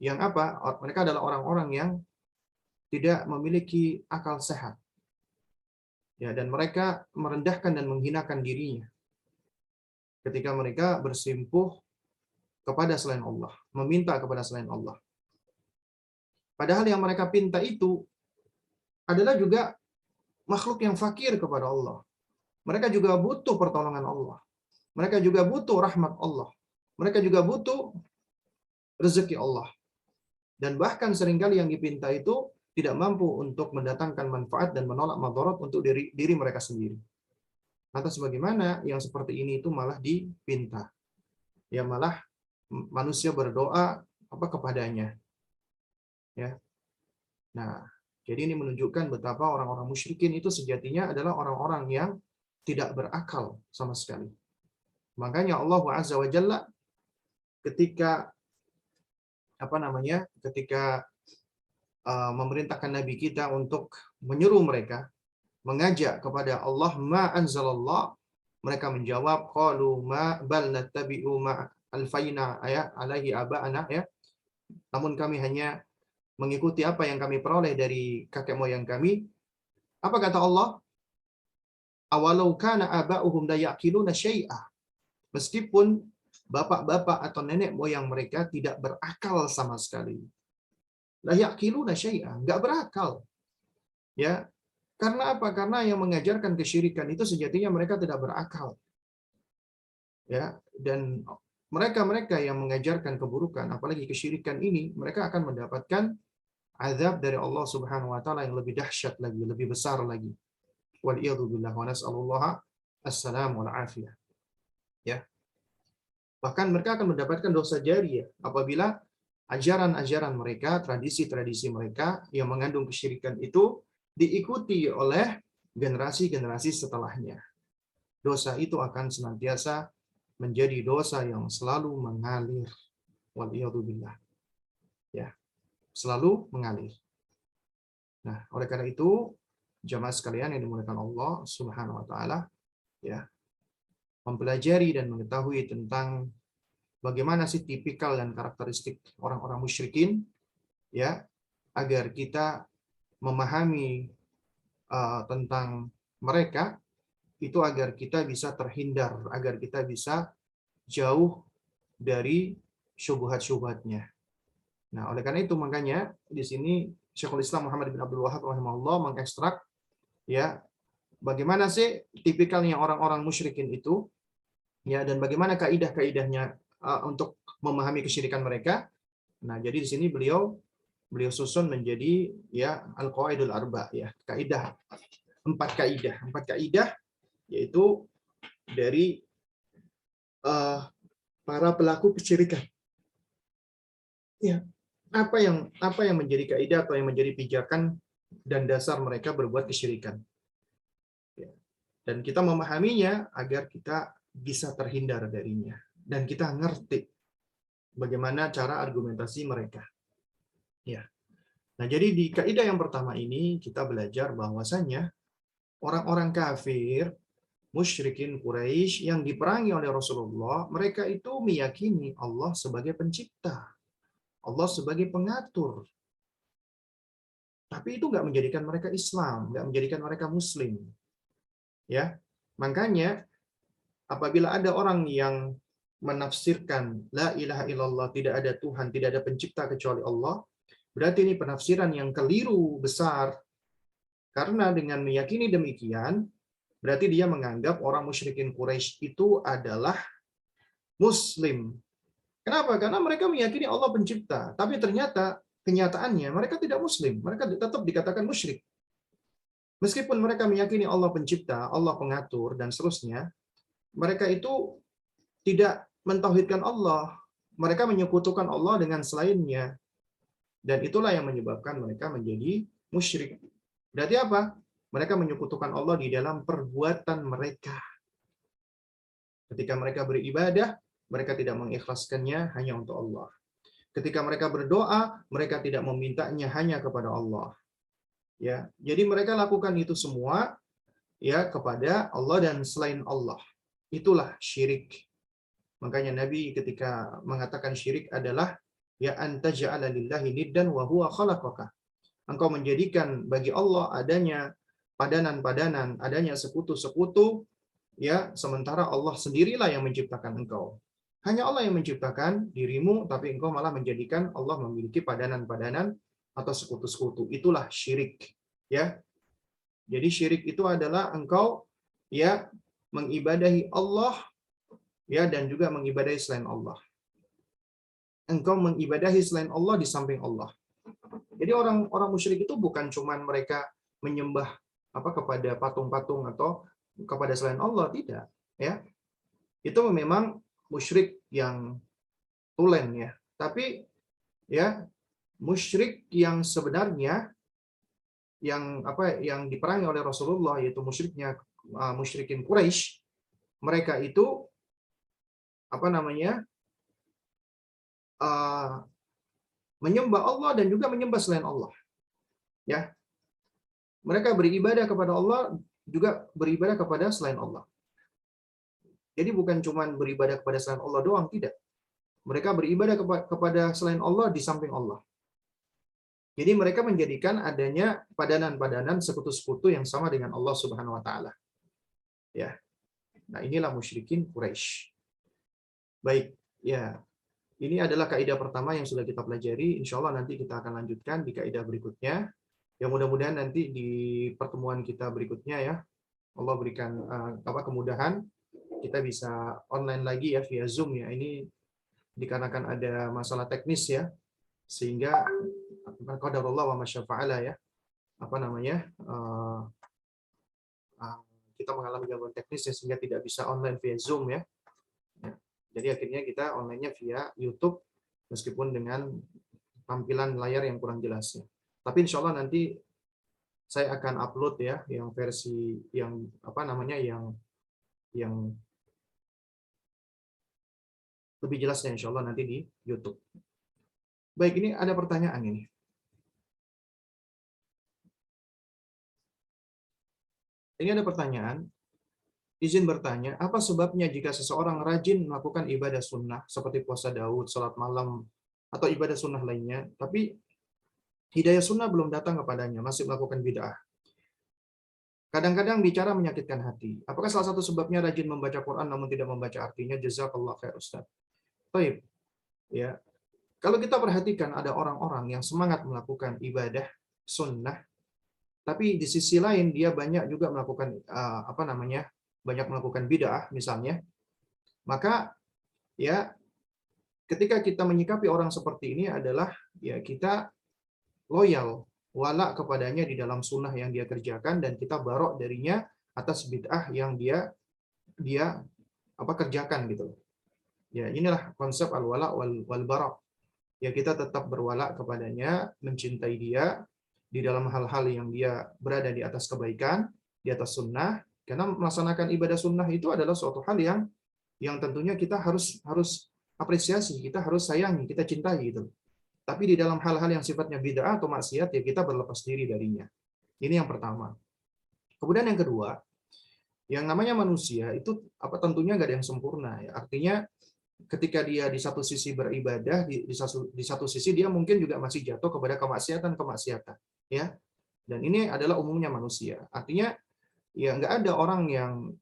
yang apa? Mereka adalah orang-orang yang tidak memiliki akal sehat. Ya, dan mereka merendahkan dan menghinakan dirinya ketika mereka bersimpuh kepada selain Allah, meminta kepada selain Allah. Padahal yang mereka pinta itu adalah juga makhluk yang fakir kepada Allah. Mereka juga butuh pertolongan Allah. Mereka juga butuh rahmat Allah. Mereka juga butuh rezeki Allah. Dan bahkan seringkali yang dipinta itu tidak mampu untuk mendatangkan manfaat dan menolak madarat untuk diri mereka sendiri. Lantas bagaimana yang seperti ini itu malah dipinta? Ya malah manusia berdoa kepadanya. Ya. Nah, jadi ini menunjukkan betapa orang-orang musyrikin itu sejatinya adalah orang-orang yang tidak berakal sama sekali. Makanya Allah Azza wa Jalla ketika ketika memerintahkan Nabi kita untuk menyuruh mereka mengajak kepada Allah ma anzalallah, mereka menjawab qalu ma bal nattabi'u ma alfaina alaihi aba'ana, ya, namun kami hanya mengikuti apa yang kami peroleh dari kakek moyang kami. Apa kata Allah? Awalau kana aba'uhum la ya'qiluna syai'a. Meskipun bapak-bapak atau nenek moyang mereka tidak berakal sama sekali. La ya'qiluna syai'a, enggak berakal. Ya. Karena apa? Karena yang mengajarkan kesyirikan itu sejatinya mereka tidak berakal. Ya, dan mereka-mereka yang mengajarkan keburukan, apalagi kesyirikan ini, mereka akan mendapatkan azab dari Allah Subhanahu wa taala yang lebih dahsyat lagi, lebih besar lagi. Wal iyadu billah wa nas'alullaha assalam wal afiyah. Ya. Bahkan mereka akan mendapatkan dosa jariyah apabila ajaran-ajaran mereka, tradisi-tradisi mereka yang mengandung kesyirikan itu diikuti oleh generasi-generasi setelahnya. Dosa itu akan senantiasa menjadi dosa yang selalu mengalir. Waliyadzubillah. Ya, selalu mengalir. Nah, oleh karena itu, jamaah sekalian yang dimuliakan Allah Subhanahu wa taala, ya, mempelajari dan mengetahui tentang bagaimana sih tipikal dan karakteristik orang-orang musyrikin, ya, agar kita memahami tentang mereka, itu agar kita bisa terhindar, agar kita bisa jauh dari syubhat-syubhatnya. Nah, oleh karena itu makanya di sini Syekhul Islam Muhammad bin Abdul Wahab rahimahullah mengekstrak, ya, bagaimana sih tipikalnya orang-orang musyrikin itu, ya, dan bagaimana kaidah-kaidahnya untuk memahami kesyirikan mereka. Nah, jadi di sini beliau susun menjadi, ya, al-qawaidul arba, ya, empat kaidah yaitu dari para pelaku kesyirikan. Ya, apa yang menjadi kaidah atau yang menjadi pijakan dan dasar mereka berbuat kesyirikan. Ya. Dan kita memahaminya agar kita bisa terhindar darinya dan kita ngerti bagaimana cara argumentasi mereka. Ya. Nah, jadi di kaidah yang pertama ini kita belajar bahwasanya orang-orang kafir, musyrikin Quraisy yang diperangi oleh Rasulullah, mereka itu meyakini Allah sebagai pencipta, Allah sebagai pengatur. Tapi itu nggak menjadikan mereka Islam, nggak menjadikan mereka Muslim. Ya, makanya apabila ada orang yang menafsirkan la ilaha illallah, tidak ada Tuhan, tidak ada pencipta kecuali Allah, berarti ini penafsiran yang keliru besar. Karena dengan meyakini demikian, berarti dia menganggap orang musyrikin Quraisy itu adalah Muslim. Kenapa? Karena mereka meyakini Allah pencipta, tapi ternyata kenyataannya mereka tidak Muslim, mereka tetap dikatakan musyrik. Meskipun mereka meyakini Allah pencipta, Allah pengatur, dan seterusnya, mereka itu tidak mentauhidkan Allah. Mereka menyekutukan Allah dengan selainnya. Dan itulah yang menyebabkan mereka menjadi musyrik. Berarti apa? Mereka menyekutukan Allah di dalam perbuatan mereka. Ketika mereka beribadah, mereka tidak mengikhlaskannya hanya untuk Allah. Ketika mereka berdoa, mereka tidak memintanya hanya kepada Allah. Ya, jadi mereka lakukan itu semua, ya, kepada Allah dan selain Allah. Itulah syirik. Makanya Nabi ketika mengatakan syirik adalah, ya, anta ja'ala lillahi niddan wa huwa khalaqaka. Engkau menjadikan bagi Allah adanya padanan-padanan, adanya sekutu-sekutu, ya, sementara Allah sendirilah yang menciptakan engkau. Hanya Allah yang menciptakan dirimu, tapi engkau malah menjadikan Allah memiliki padanan-padanan atau sekutu-sekutu. Itulah syirik, ya. Jadi syirik itu adalah engkau, ya, mengibadahi Allah, ya, dan juga mengibadahi selain Allah. Engkau mengibadahi selain Allah di samping Allah. Jadi orang-orang musyrik itu bukan cuman mereka menyembah kepada patung-patung atau kepada selain Allah, tidak, ya. Itu memang musyrik yang tulen, ya. Tapi, ya, musyrik yang sebenarnya yang diperangi oleh Rasulullah, yaitu musyrikin Quraisy, mereka itu menyembah Allah dan juga menyembah selain Allah, ya. Mereka beribadah kepada Allah, juga beribadah kepada selain Allah. Jadi bukan cuma beribadah kepada selain Allah doang, tidak. Mereka beribadah kepada selain Allah di samping Allah. Jadi mereka menjadikan adanya padanan-padanan sekutu-sekutu yang sama dengan Allah Subhanahu wa taala. ya. Nah, inilah musyrikin Quraisy. Baik, ya. Ini adalah kaidah pertama yang sudah kita pelajari. Insya Allah nanti kita akan lanjutkan di kaidah berikutnya. Yang mudah-mudahan nanti di pertemuan kita berikutnya ya, Allah berikan kemudahan, kita bisa online lagi ya via Zoom ya. Ini dikarenakan ada masalah teknis ya, sehingga qadarullah wa masyafa'ala ya. Apa namanya? Kita mengalami gangguan teknis ya, sehingga tidak bisa online via Zoom ya. Jadi akhirnya kita online-nya via YouTube meskipun dengan tampilan layar yang kurang jelas ya. Tapi insya Allah nanti saya akan upload ya yang versi yang apa namanya yang lebih jelasnya insya Allah nanti di YouTube. Baik, ini ada pertanyaan ini. Ini ada pertanyaan. Izin bertanya, apa sebabnya jika seseorang rajin melakukan ibadah sunnah seperti puasa Daud, salat malam, atau ibadah sunnah lainnya, tapi hidayah sunnah belum datang kepadanya, masih melakukan bid'ah? Kadang-kadang bicara menyakitkan hati. Apakah salah satu sebabnya rajin membaca Quran namun tidak membaca artinya? Jazakallah khair Ustaz. Baik. Ya. Kalau kita perhatikan ada orang-orang yang semangat melakukan ibadah sunnah, tapi di sisi lain dia banyak juga melakukan banyak melakukan bid'ah misalnya, maka ya ketika kita menyikapi orang seperti ini adalah ya kita loyal, wala kepadanya di dalam sunnah yang dia kerjakan, dan kita barok darinya atas bid'ah yang dia kerjakan gitu. Ya, inilah konsep al-wala wal bara. Ya, kita tetap berwala kepadanya, mencintai dia di dalam hal-hal yang dia berada di atas kebaikan, di atas sunnah, karena melaksanakan ibadah sunnah itu adalah suatu hal yang tentunya kita harus apresiasi, kita harus sayangi, kita cintai gitu. Tapi di dalam hal-hal yang sifatnya bid'ah atau maksiat ya kita berlepas diri darinya. Ini yang pertama. Kemudian yang kedua, yang namanya manusia itu tentunya nggak ada yang sempurna ya. Artinya ketika dia di satu sisi beribadah, di satu sisi dia mungkin juga masih jatuh kepada kemaksiatan ya. Dan ini adalah umumnya manusia. Artinya ya nggak ada orang yang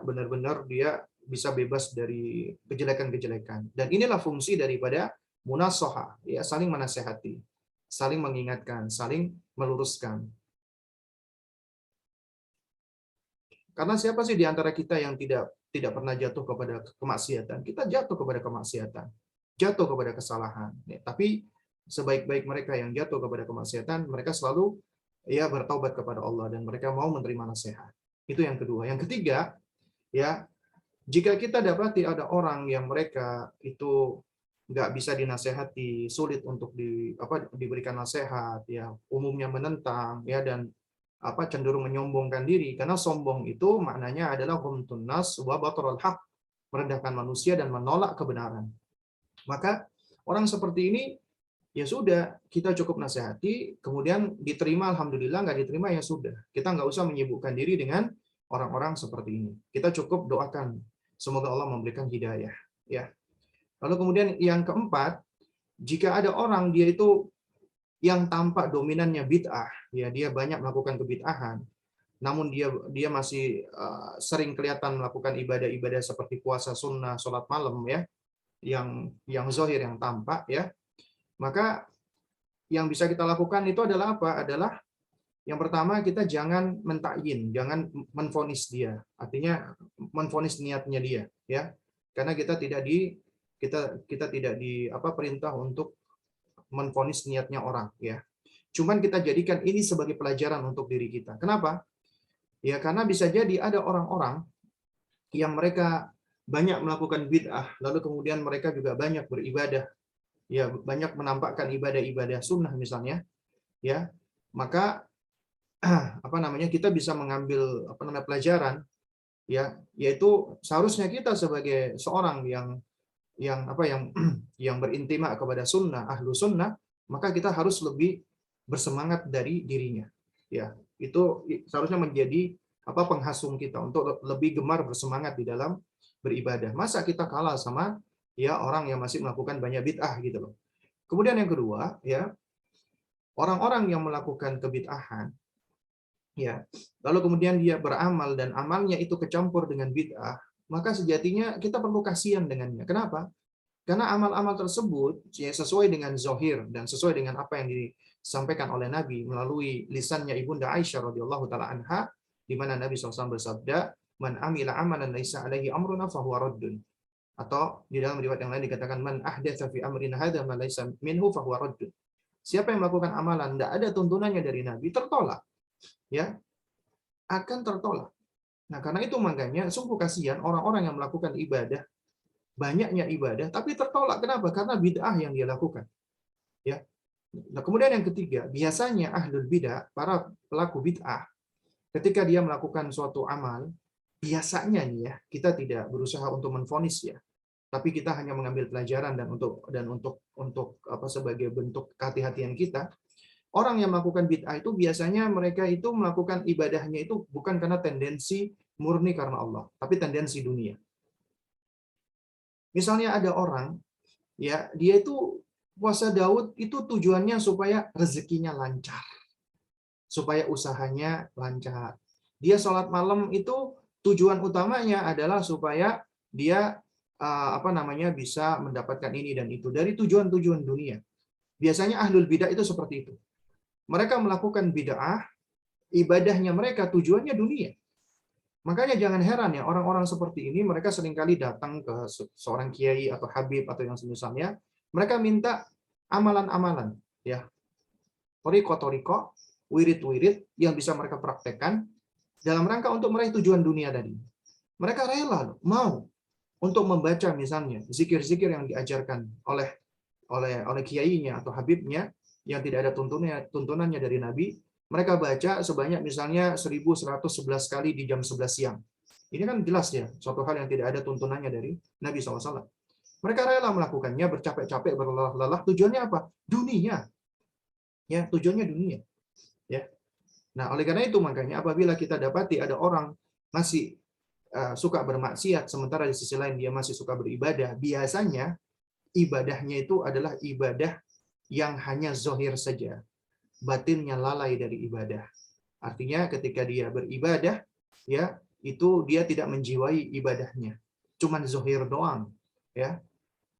benar-benar dia bisa bebas dari kejelekan-kejelekan. Dan inilah fungsi daripada munasohah, ya, saling menasehati, saling mengingatkan, saling meluruskan. Karena siapa sih di antara kita yang tidak pernah jatuh kepada kemaksiatan? Kita jatuh kepada kemaksiatan, jatuh kepada kesalahan. Ya, tapi sebaik-baik mereka yang jatuh kepada kemaksiatan, mereka selalu ya bertaubat kepada Allah dan mereka mau menerima nasihat. Itu yang kedua. Yang ketiga, ya, jika kita dapati ada orang yang mereka itu nggak bisa dinasehati, sulit untuk diberikan nasihat, ya, umumnya menentang, ya, dan cenderung menyombongkan diri, karena sombong itu maknanya adalah ghamtun nas wa batarul haq, merendahkan manusia dan menolak kebenaran. Maka orang seperti ini ya sudah, kita cukup nasihati, kemudian diterima alhamdulillah, nggak diterima ya sudah. Kita nggak usah menyibukkan diri dengan orang-orang seperti ini. Kita cukup doakan semoga Allah memberikan hidayah, ya. Lalu kemudian yang keempat, jika ada orang dia itu yang tampak dominannya bid'ah, ya dia banyak melakukan kebid'ahan, namun dia masih sering kelihatan melakukan ibadah-ibadah seperti puasa sunnah, sholat malam ya, yang zahir, yang tampak ya, maka yang bisa kita lakukan itu adalah apa? Adalah yang pertama, kita jangan mentakyin, jangan menvonis dia. Artinya menvonis niatnya dia, ya. Karena kita tidak perintah untuk menvonis niatnya orang, ya. Cuman kita jadikan ini sebagai pelajaran untuk diri kita. Kenapa? Ya karena bisa jadi ada orang-orang yang mereka banyak melakukan bid'ah, lalu kemudian mereka juga banyak beribadah, ya, banyak menampakkan ibadah-ibadah sunnah misalnya, ya. Maka kita bisa mengambil pelajaran, ya, yaitu seharusnya kita sebagai seorang yang yang berintima kepada sunnah, ahlu sunnah, maka kita harus lebih bersemangat dari dirinya, ya. Itu seharusnya menjadi penghasung kita untuk lebih gemar bersemangat di dalam beribadah. Masa kita kalah sama ya orang yang masih melakukan banyak bid'ah gitu loh. Kemudian yang kedua, ya, orang-orang yang melakukan kebid'ahan ya, lalu kemudian dia beramal dan amalnya itu kecampur dengan bid'ah, maka sejatinya kita perlu kasihan dengannya. Kenapa? Karena amal-amal tersebut ya, sesuai dengan zohir dan sesuai dengan apa yang disampaikan oleh Nabi melalui lisannya Ibunda Aisyah radhiyallahu taala anha, di mana Nabi SAW bersabda, "Man amila amalan laisa alaihi amruna fahuwa raddun." Atau di dalam riwayat yang lain dikatakan, "Man ahdatsa fi amrina hadza ma laisa minhu fahuwa raddun." Siapa yang melakukan amalan tidak ada tuntunannya dari Nabi, tertolak, ya, akan tertolak. Nah, karena itu makanya sungguh kasihan orang-orang yang melakukan ibadah, banyaknya ibadah tapi tertolak. Kenapa? Karena bid'ah yang dia lakukan, ya. Nah, kemudian yang ketiga, biasanya ahlul bid'ah, para pelaku bid'ah, ketika dia melakukan suatu amal, biasanya nih ya, kita tidak berusaha untuk menvonis ya, tapi kita hanya mengambil pelajaran dan untuk apa, sebagai bentuk kehati-hatian kita. Orang yang melakukan bid'ah itu biasanya mereka itu melakukan ibadahnya itu bukan karena tendensi murni karena Allah, tapi tendensi dunia. Misalnya ada orang, ya, dia itu puasa Daud itu tujuannya supaya rezekinya lancar, supaya usahanya lancar. Dia sholat malam itu tujuan utamanya adalah supaya dia apa namanya, bisa mendapatkan ini dan itu dari tujuan-tujuan dunia. Biasanya ahlul bidah itu seperti itu. Mereka melakukan bid'ah, ibadahnya mereka tujuannya dunia. Makanya jangan heran ya, orang-orang seperti ini mereka seringkali datang ke seorang kiai atau habib atau yang semisalnya, mereka minta amalan-amalan, ya, toriko-toriko, wirid-wirid yang bisa mereka praktekkan dalam rangka untuk meraih tujuan dunia tadi. Mereka rela loh, mau untuk membaca misalnya zikir-zikir yang diajarkan oleh kiainya atau habibnya yang tidak ada tuntunannya dari Nabi. Mereka baca sebanyak misalnya 1111 kali di jam 11 siang. Ini kan jelas ya, suatu hal yang tidak ada tuntunannya dari Nabi SAW. Mereka rela melakukannya, bercapek-capek, berlelah-lelah. Tujuannya apa? Dunia. Ya, tujuannya dunia. Ya. Nah, oleh karena itu makanya apabila kita dapati ada orang masih suka bermaksiat, sementara di sisi lain dia masih suka beribadah, biasanya ibadahnya itu adalah ibadah yang hanya zohir saja. Batinnya lalai dari ibadah. Artinya ketika dia beribadah, ya, itu dia tidak menjiwai ibadahnya. Cuman zohir doang. Ya.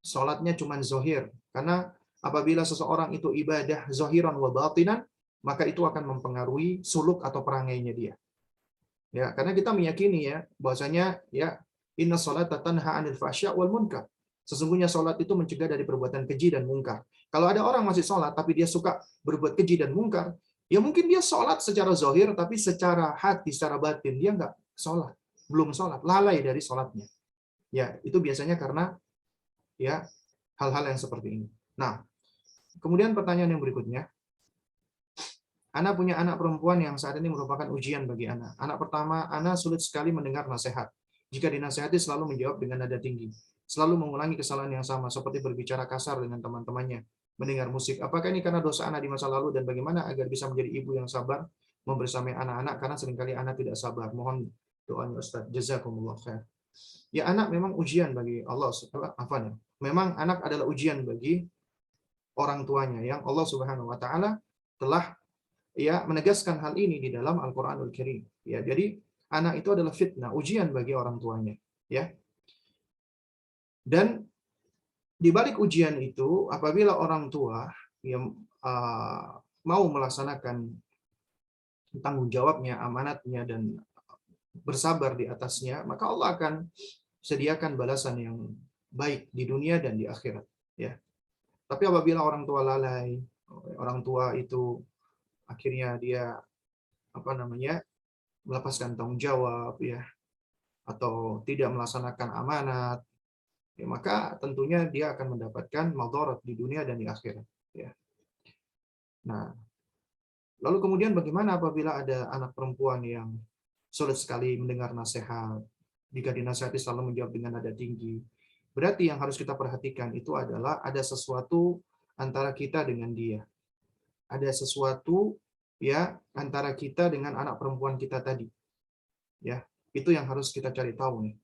Salatnya cuman zohir. Karena apabila seseorang itu ibadah zohiran wa batinan, maka itu akan mempengaruhi suluk atau perangainya dia. Ya, karena kita meyakini ya bahwasanya ya inna sholata tanha 'anil fahsya wal munkar. Sesungguhnya salat itu mencegah dari perbuatan keji dan mungkar. Kalau ada orang masih salat tapi dia suka berbuat keji dan mungkar, ya mungkin dia salat secara zahir tapi secara hati, secara batin dia nggak salat, belum salat, lalai dari salatnya. Ya, itu biasanya karena ya hal-hal yang seperti ini. Nah, kemudian pertanyaan yang berikutnya, Ana punya anak perempuan yang saat ini merupakan ujian bagi Ana. Anak pertama, Ana sulit sekali mendengar nasihat. Jika dinasihati selalu menjawab dengan nada tinggi. Selalu mengulangi kesalahan yang sama, seperti berbicara kasar dengan teman-temannya, mendengar musik. Apakah ini karena dosa Ana di masa lalu dan bagaimana agar bisa menjadi ibu yang sabar membersamai anak-anak karena seringkali Ana tidak sabar. Mohon doanya Ustaz. Jazakumullah khair. Ya, anak memang ujian bagi Allah. Memang anak adalah ujian bagi orang tuanya yang Allah Subhanahu wa taala telah ya menegaskan hal ini di dalam Al-Qur'anul Karim. Ya, jadi anak itu adalah fitnah, ujian bagi orang tuanya, ya. Dan di balik ujian itu, apabila orang tua yang mau melaksanakan tanggung jawabnya, amanatnya dan bersabar di atasnya, maka Allah akan sediakan balasan yang baik di dunia dan di akhirat, ya. Tapi apabila orang tua lalai, orang tua itu akhirnya dia apa namanya, melepaskan tanggung jawab, ya, atau tidak melaksanakan amanat, ya, maka tentunya dia akan mendapatkan madarat di dunia dan di akhirat. Ya. Nah, lalu kemudian bagaimana apabila ada anak perempuan yang sulit sekali mendengar nasihat, jika dinasihati selalu menjawab dengan nada tinggi? Berarti yang harus kita perhatikan itu adalah ada sesuatu antara kita dengan dia. Ada sesuatu ya antara kita dengan anak perempuan kita tadi. Ya, itu yang harus kita cari tahu nih.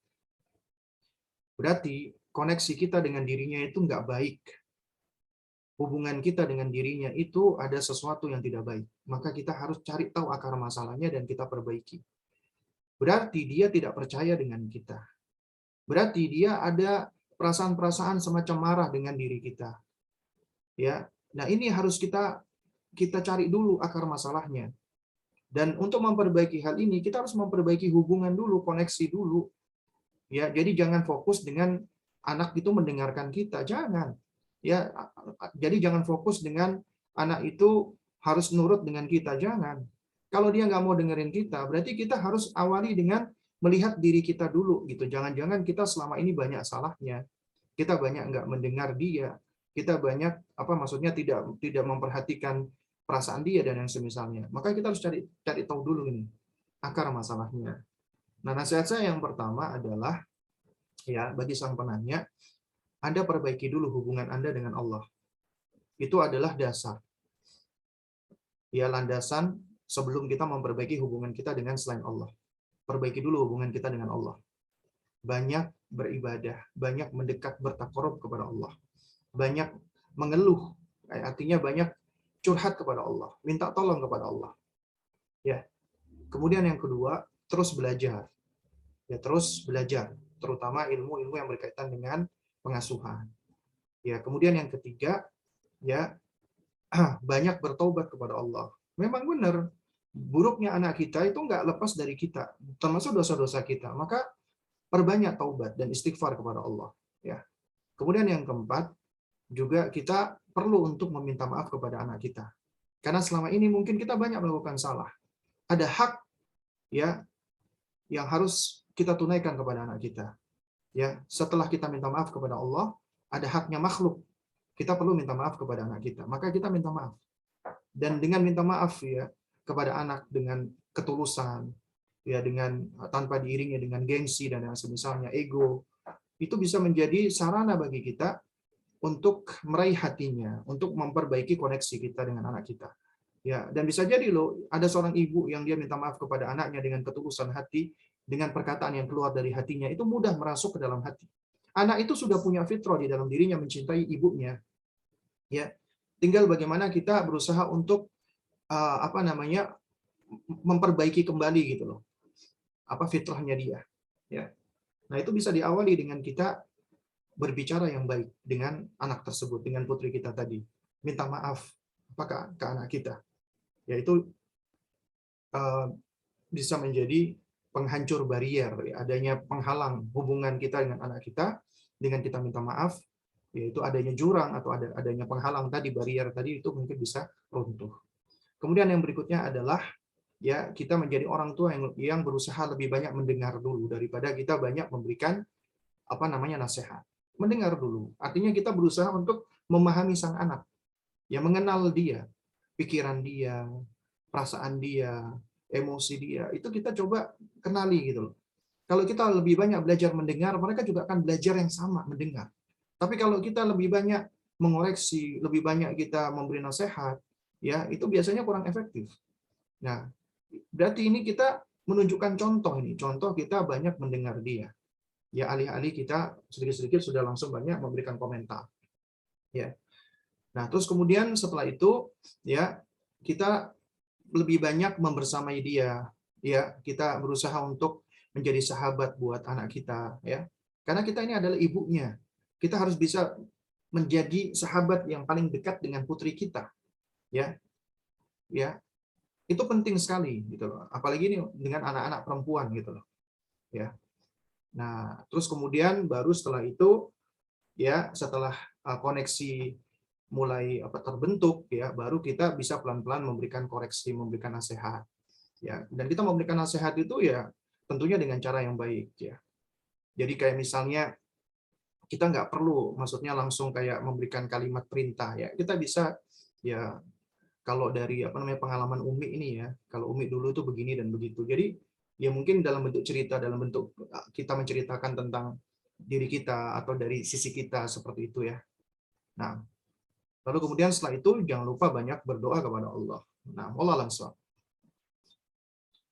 Berarti koneksi kita dengan dirinya itu nggak baik. hubungan kita dengan dirinya itu ada sesuatu yang tidak baik, maka kita harus cari tahu akar masalahnya dan kita perbaiki. Berarti dia tidak percaya dengan kita. Berarti dia ada perasaan-perasaan semacam marah dengan diri kita. Ya. Nah, ini harus kita cari dulu akar masalahnya. Dan untuk memperbaiki hal ini, kita harus memperbaiki hubungan dulu, koneksi dulu. Ya, jadi jangan fokus dengan anak itu mendengarkan kita, jangan. Ya, jadi jangan fokus dengan anak itu harus nurut dengan kita, jangan. Kalau dia nggak mau dengerin kita, berarti kita harus awali dengan melihat diri kita dulu gitu. Jangan-jangan kita selama ini banyak salahnya. Kita banyak nggak mendengar dia. Kita banyak maksudnya tidak tidak memperhatikan perasaan dia dan yang semisalnya. Maka kita harus cari tahu dulu ini akar masalahnya. Nah, nasihat saya yang pertama adalah ya bagi sang penanya, Anda perbaiki dulu hubungan Anda dengan Allah. Itu adalah dasar. Ya, landasan sebelum kita memperbaiki hubungan kita dengan selain Allah. Perbaiki dulu hubungan kita dengan Allah. Banyak beribadah, banyak mendekat bertakarub kepada Allah. Banyak mengeluh, artinya banyak curhat kepada Allah, minta tolong kepada Allah. Ya. Kemudian yang kedua, terus belajar. Ya, terus belajar, terutama ilmu-ilmu yang berkaitan dengan pengasuhan. Ya, kemudian yang ketiga, ya banyak bertobat kepada Allah. Memang benar, buruknya anak kita itu nggak lepas dari kita, termasuk dosa-dosa kita. Maka perbanyak taubat dan istighfar kepada Allah. Ya. Kemudian yang keempat, juga kita perlu untuk meminta maaf kepada anak kita. Karena selama ini mungkin kita banyak melakukan salah. Ada hak ya yang harus kita tunaikan kepada anak kita. Ya, setelah kita minta maaf kepada Allah, ada haknya makhluk. Kita perlu minta maaf kepada anak kita. Maka kita minta maaf. Dan dengan minta maaf ya kepada anak dengan ketulusan, ya dengan tanpa diiringi dengan gengsi dan yang semisalnya ego, itu bisa menjadi sarana bagi kita untuk meraih hatinya, untuk memperbaiki koneksi kita dengan anak kita. Ya, dan bisa jadi loh, ada seorang ibu yang dia minta maaf kepada anaknya dengan ketulusan hati, dengan perkataan yang keluar dari hatinya, itu mudah merasuk ke dalam hati. Anak itu sudah punya fitrah di dalam dirinya mencintai ibunya. Ya, tinggal bagaimana kita berusaha untuk memperbaiki kembali gitu loh. Fitrahnya dia. Ya. Nah, itu bisa diawali dengan kita berbicara yang baik dengan anak tersebut, dengan putri kita tadi. Minta maaf ke anak kita. Yaitu bisa menjadi penghancur barier, adanya penghalang hubungan kita dengan anak kita, dengan kita minta maaf, yaitu adanya jurang atau adanya penghalang tadi, barier tadi itu mungkin bisa runtuh. Kemudian yang berikutnya adalah ya kita menjadi orang tua yang berusaha lebih banyak mendengar dulu daripada kita banyak memberikan nasihat. Mendengar dulu. Artinya kita berusaha untuk memahami sang anak. Ya mengenal dia, pikiran dia, perasaan dia, emosi dia. Itu kita coba kenali gitu loh. Kalau kita lebih banyak belajar mendengar, mereka juga akan belajar yang sama mendengar. Tapi kalau kita lebih banyak mengoreksi, lebih banyak kita memberi nasihat, ya itu biasanya kurang efektif. Nah, berarti ini kita menunjukkan contoh ini. Contoh kita banyak mendengar dia. Ya alih-alih kita sedikit-sedikit sudah langsung banyak memberikan komentar. Ya. Nah, terus kemudian setelah itu ya kita lebih banyak membersamai dia. Ya, kita berusaha untuk menjadi sahabat buat anak kita ya. Karena kita ini adalah ibunya. Kita harus bisa menjadi sahabat yang paling dekat dengan putri kita. Ya. Ya. Itu penting sekali gitu loh. Apalagi ini dengan anak-anak perempuan gitu loh. Ya. Nah, terus kemudian baru setelah itu ya setelah koneksi mulai terbentuk ya baru kita bisa pelan-pelan memberikan koreksi, memberikan nasihat. Ya, dan kita memberikan nasihat itu ya tentunya dengan cara yang baik ya. Jadi kayak misalnya kita nggak perlu maksudnya langsung kayak memberikan kalimat perintah ya. Kita bisa ya kalau dari pengalaman Umi ini ya, kalau Umi dulu itu begini dan begitu. Jadi ya mungkin dalam bentuk cerita, dalam bentuk kita menceritakan tentang diri kita atau dari sisi kita seperti itu ya. Nah, lalu kemudian setelah itu jangan lupa banyak berdoa kepada Allah. Nah, Allah langsung.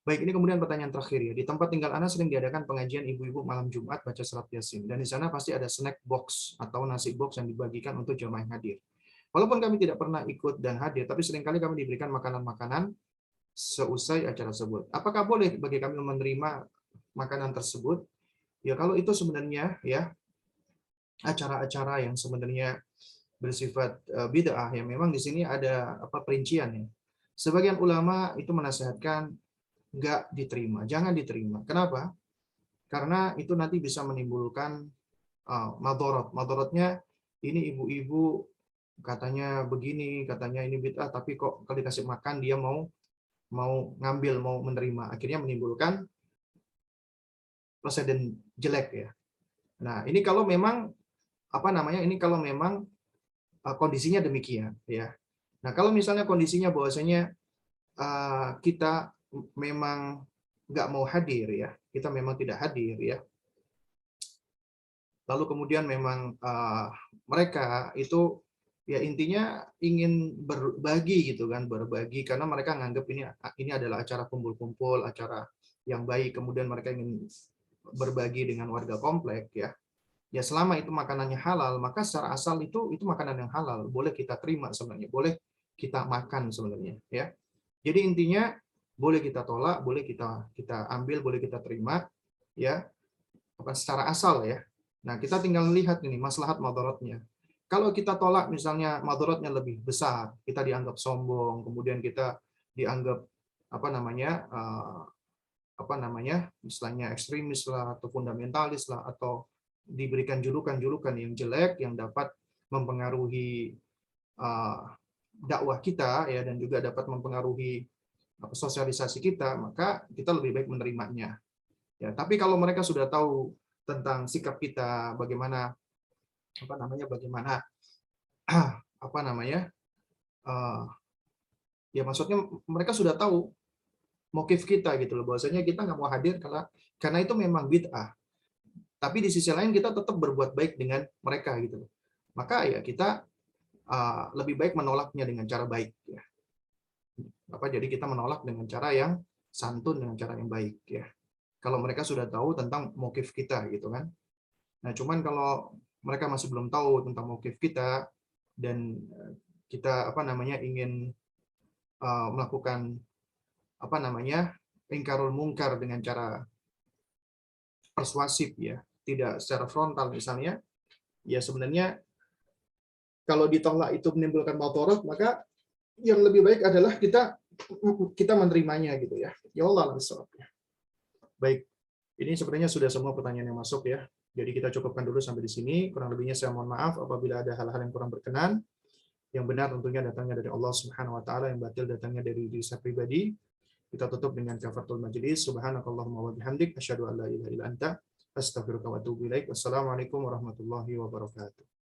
Baik, ini kemudian pertanyaan terakhir ya. Di tempat tinggal Anda sering diadakan pengajian ibu-ibu malam Jumat baca surat Yasin dan di sana pasti ada snack box atau nasi box yang dibagikan untuk jamaah yang hadir. Walaupun kami tidak pernah ikut dan hadir, tapi seringkali kami diberikan makanan-makanan seusai acara tersebut. Apakah boleh bagi kami menerima makanan tersebut? Ya kalau itu sebenarnya ya acara-acara yang sebenarnya bersifat bid'ah yang memang di sini ada apa perinciannya. Sebagian ulama itu menasihatkan nggak diterima, jangan diterima. Kenapa? Karena itu nanti bisa menimbulkan madorot. Madorotnya ini ibu-ibu katanya begini, katanya ini bid'ah, tapi kok kalau dikasih makan dia mau mau ngambil, mau menerima. Akhirnya menimbulkan presiden jelek ya. Nah, ini kalau memang apa namanya? Ini kalau memang kondisinya demikian ya. Nah, kalau misalnya kondisinya bahwasanya kita memang nggak mau hadir ya, kita memang tidak hadir ya. Lalu kemudian memang mereka itu ya intinya ingin berbagi gitu kan, berbagi karena mereka nganggap ini adalah acara kumpul-kumpul, acara yang baik, kemudian mereka ingin berbagi dengan warga komplek ya. Ya selama itu makanannya halal, maka secara asal itu makanan yang halal, boleh kita terima sebenarnya, boleh kita makan sebenarnya ya. Jadi intinya boleh kita tolak, boleh kita ambil, boleh kita terima ya, bukan secara asal ya. Nah, kita tinggal lihat ini maslahat madaratnya. Kalau kita tolak misalnya madaratnya lebih besar, kita dianggap sombong, kemudian kita dianggap apa namanya istilahnya ekstremis lah atau fundamentalis lah atau diberikan julukan-julukan yang jelek yang dapat mempengaruhi dakwah kita ya dan juga dapat mempengaruhi sosialisasi kita, maka kita lebih baik menerimanya. Ya, tapi kalau mereka sudah tahu tentang sikap kita, bagaimana bagaimana apa namanya ya maksudnya mereka sudah tahu motif kita gitu loh, bahwasanya kita nggak mau hadir karena itu memang bid'ah. Tapi di sisi lain kita tetap berbuat baik dengan mereka gitu loh. Maka ya kita lebih baik menolaknya dengan cara baik ya. Jadi kita menolak dengan cara yang santun, dengan cara yang baik ya. Kalau mereka sudah tahu tentang motif kita gitu kan. Nah, cuman kalau mereka masih belum tahu tentang motif kita dan kita ingin melakukan ingkarul mungkar dengan cara persuasif ya, tidak secara frontal misalnya, ya sebenarnya kalau ditolak itu menimbulkan madarat, maka yang lebih baik adalah kita menerimanya gitu ya. Ya Allah ya. Baik, ini sebenarnya sudah semua pertanyaan yang masuk ya. Jadi kita cukupkan dulu sampai di sini. Kurang lebihnya saya mohon maaf apabila ada hal-hal yang kurang berkenan. Yang benar tentunya datangnya dari Allah Subhanahu wa taala, yang batil datangnya dari diri saya pribadi. Kita tutup dengan kafaratul majelis. Subhanakallahumma wa bihamdik asyhadu an la ilaha illa anta astaghfiruka wa atubu ilaik. Wassalamualaikum warahmatullahi wabarakatuh.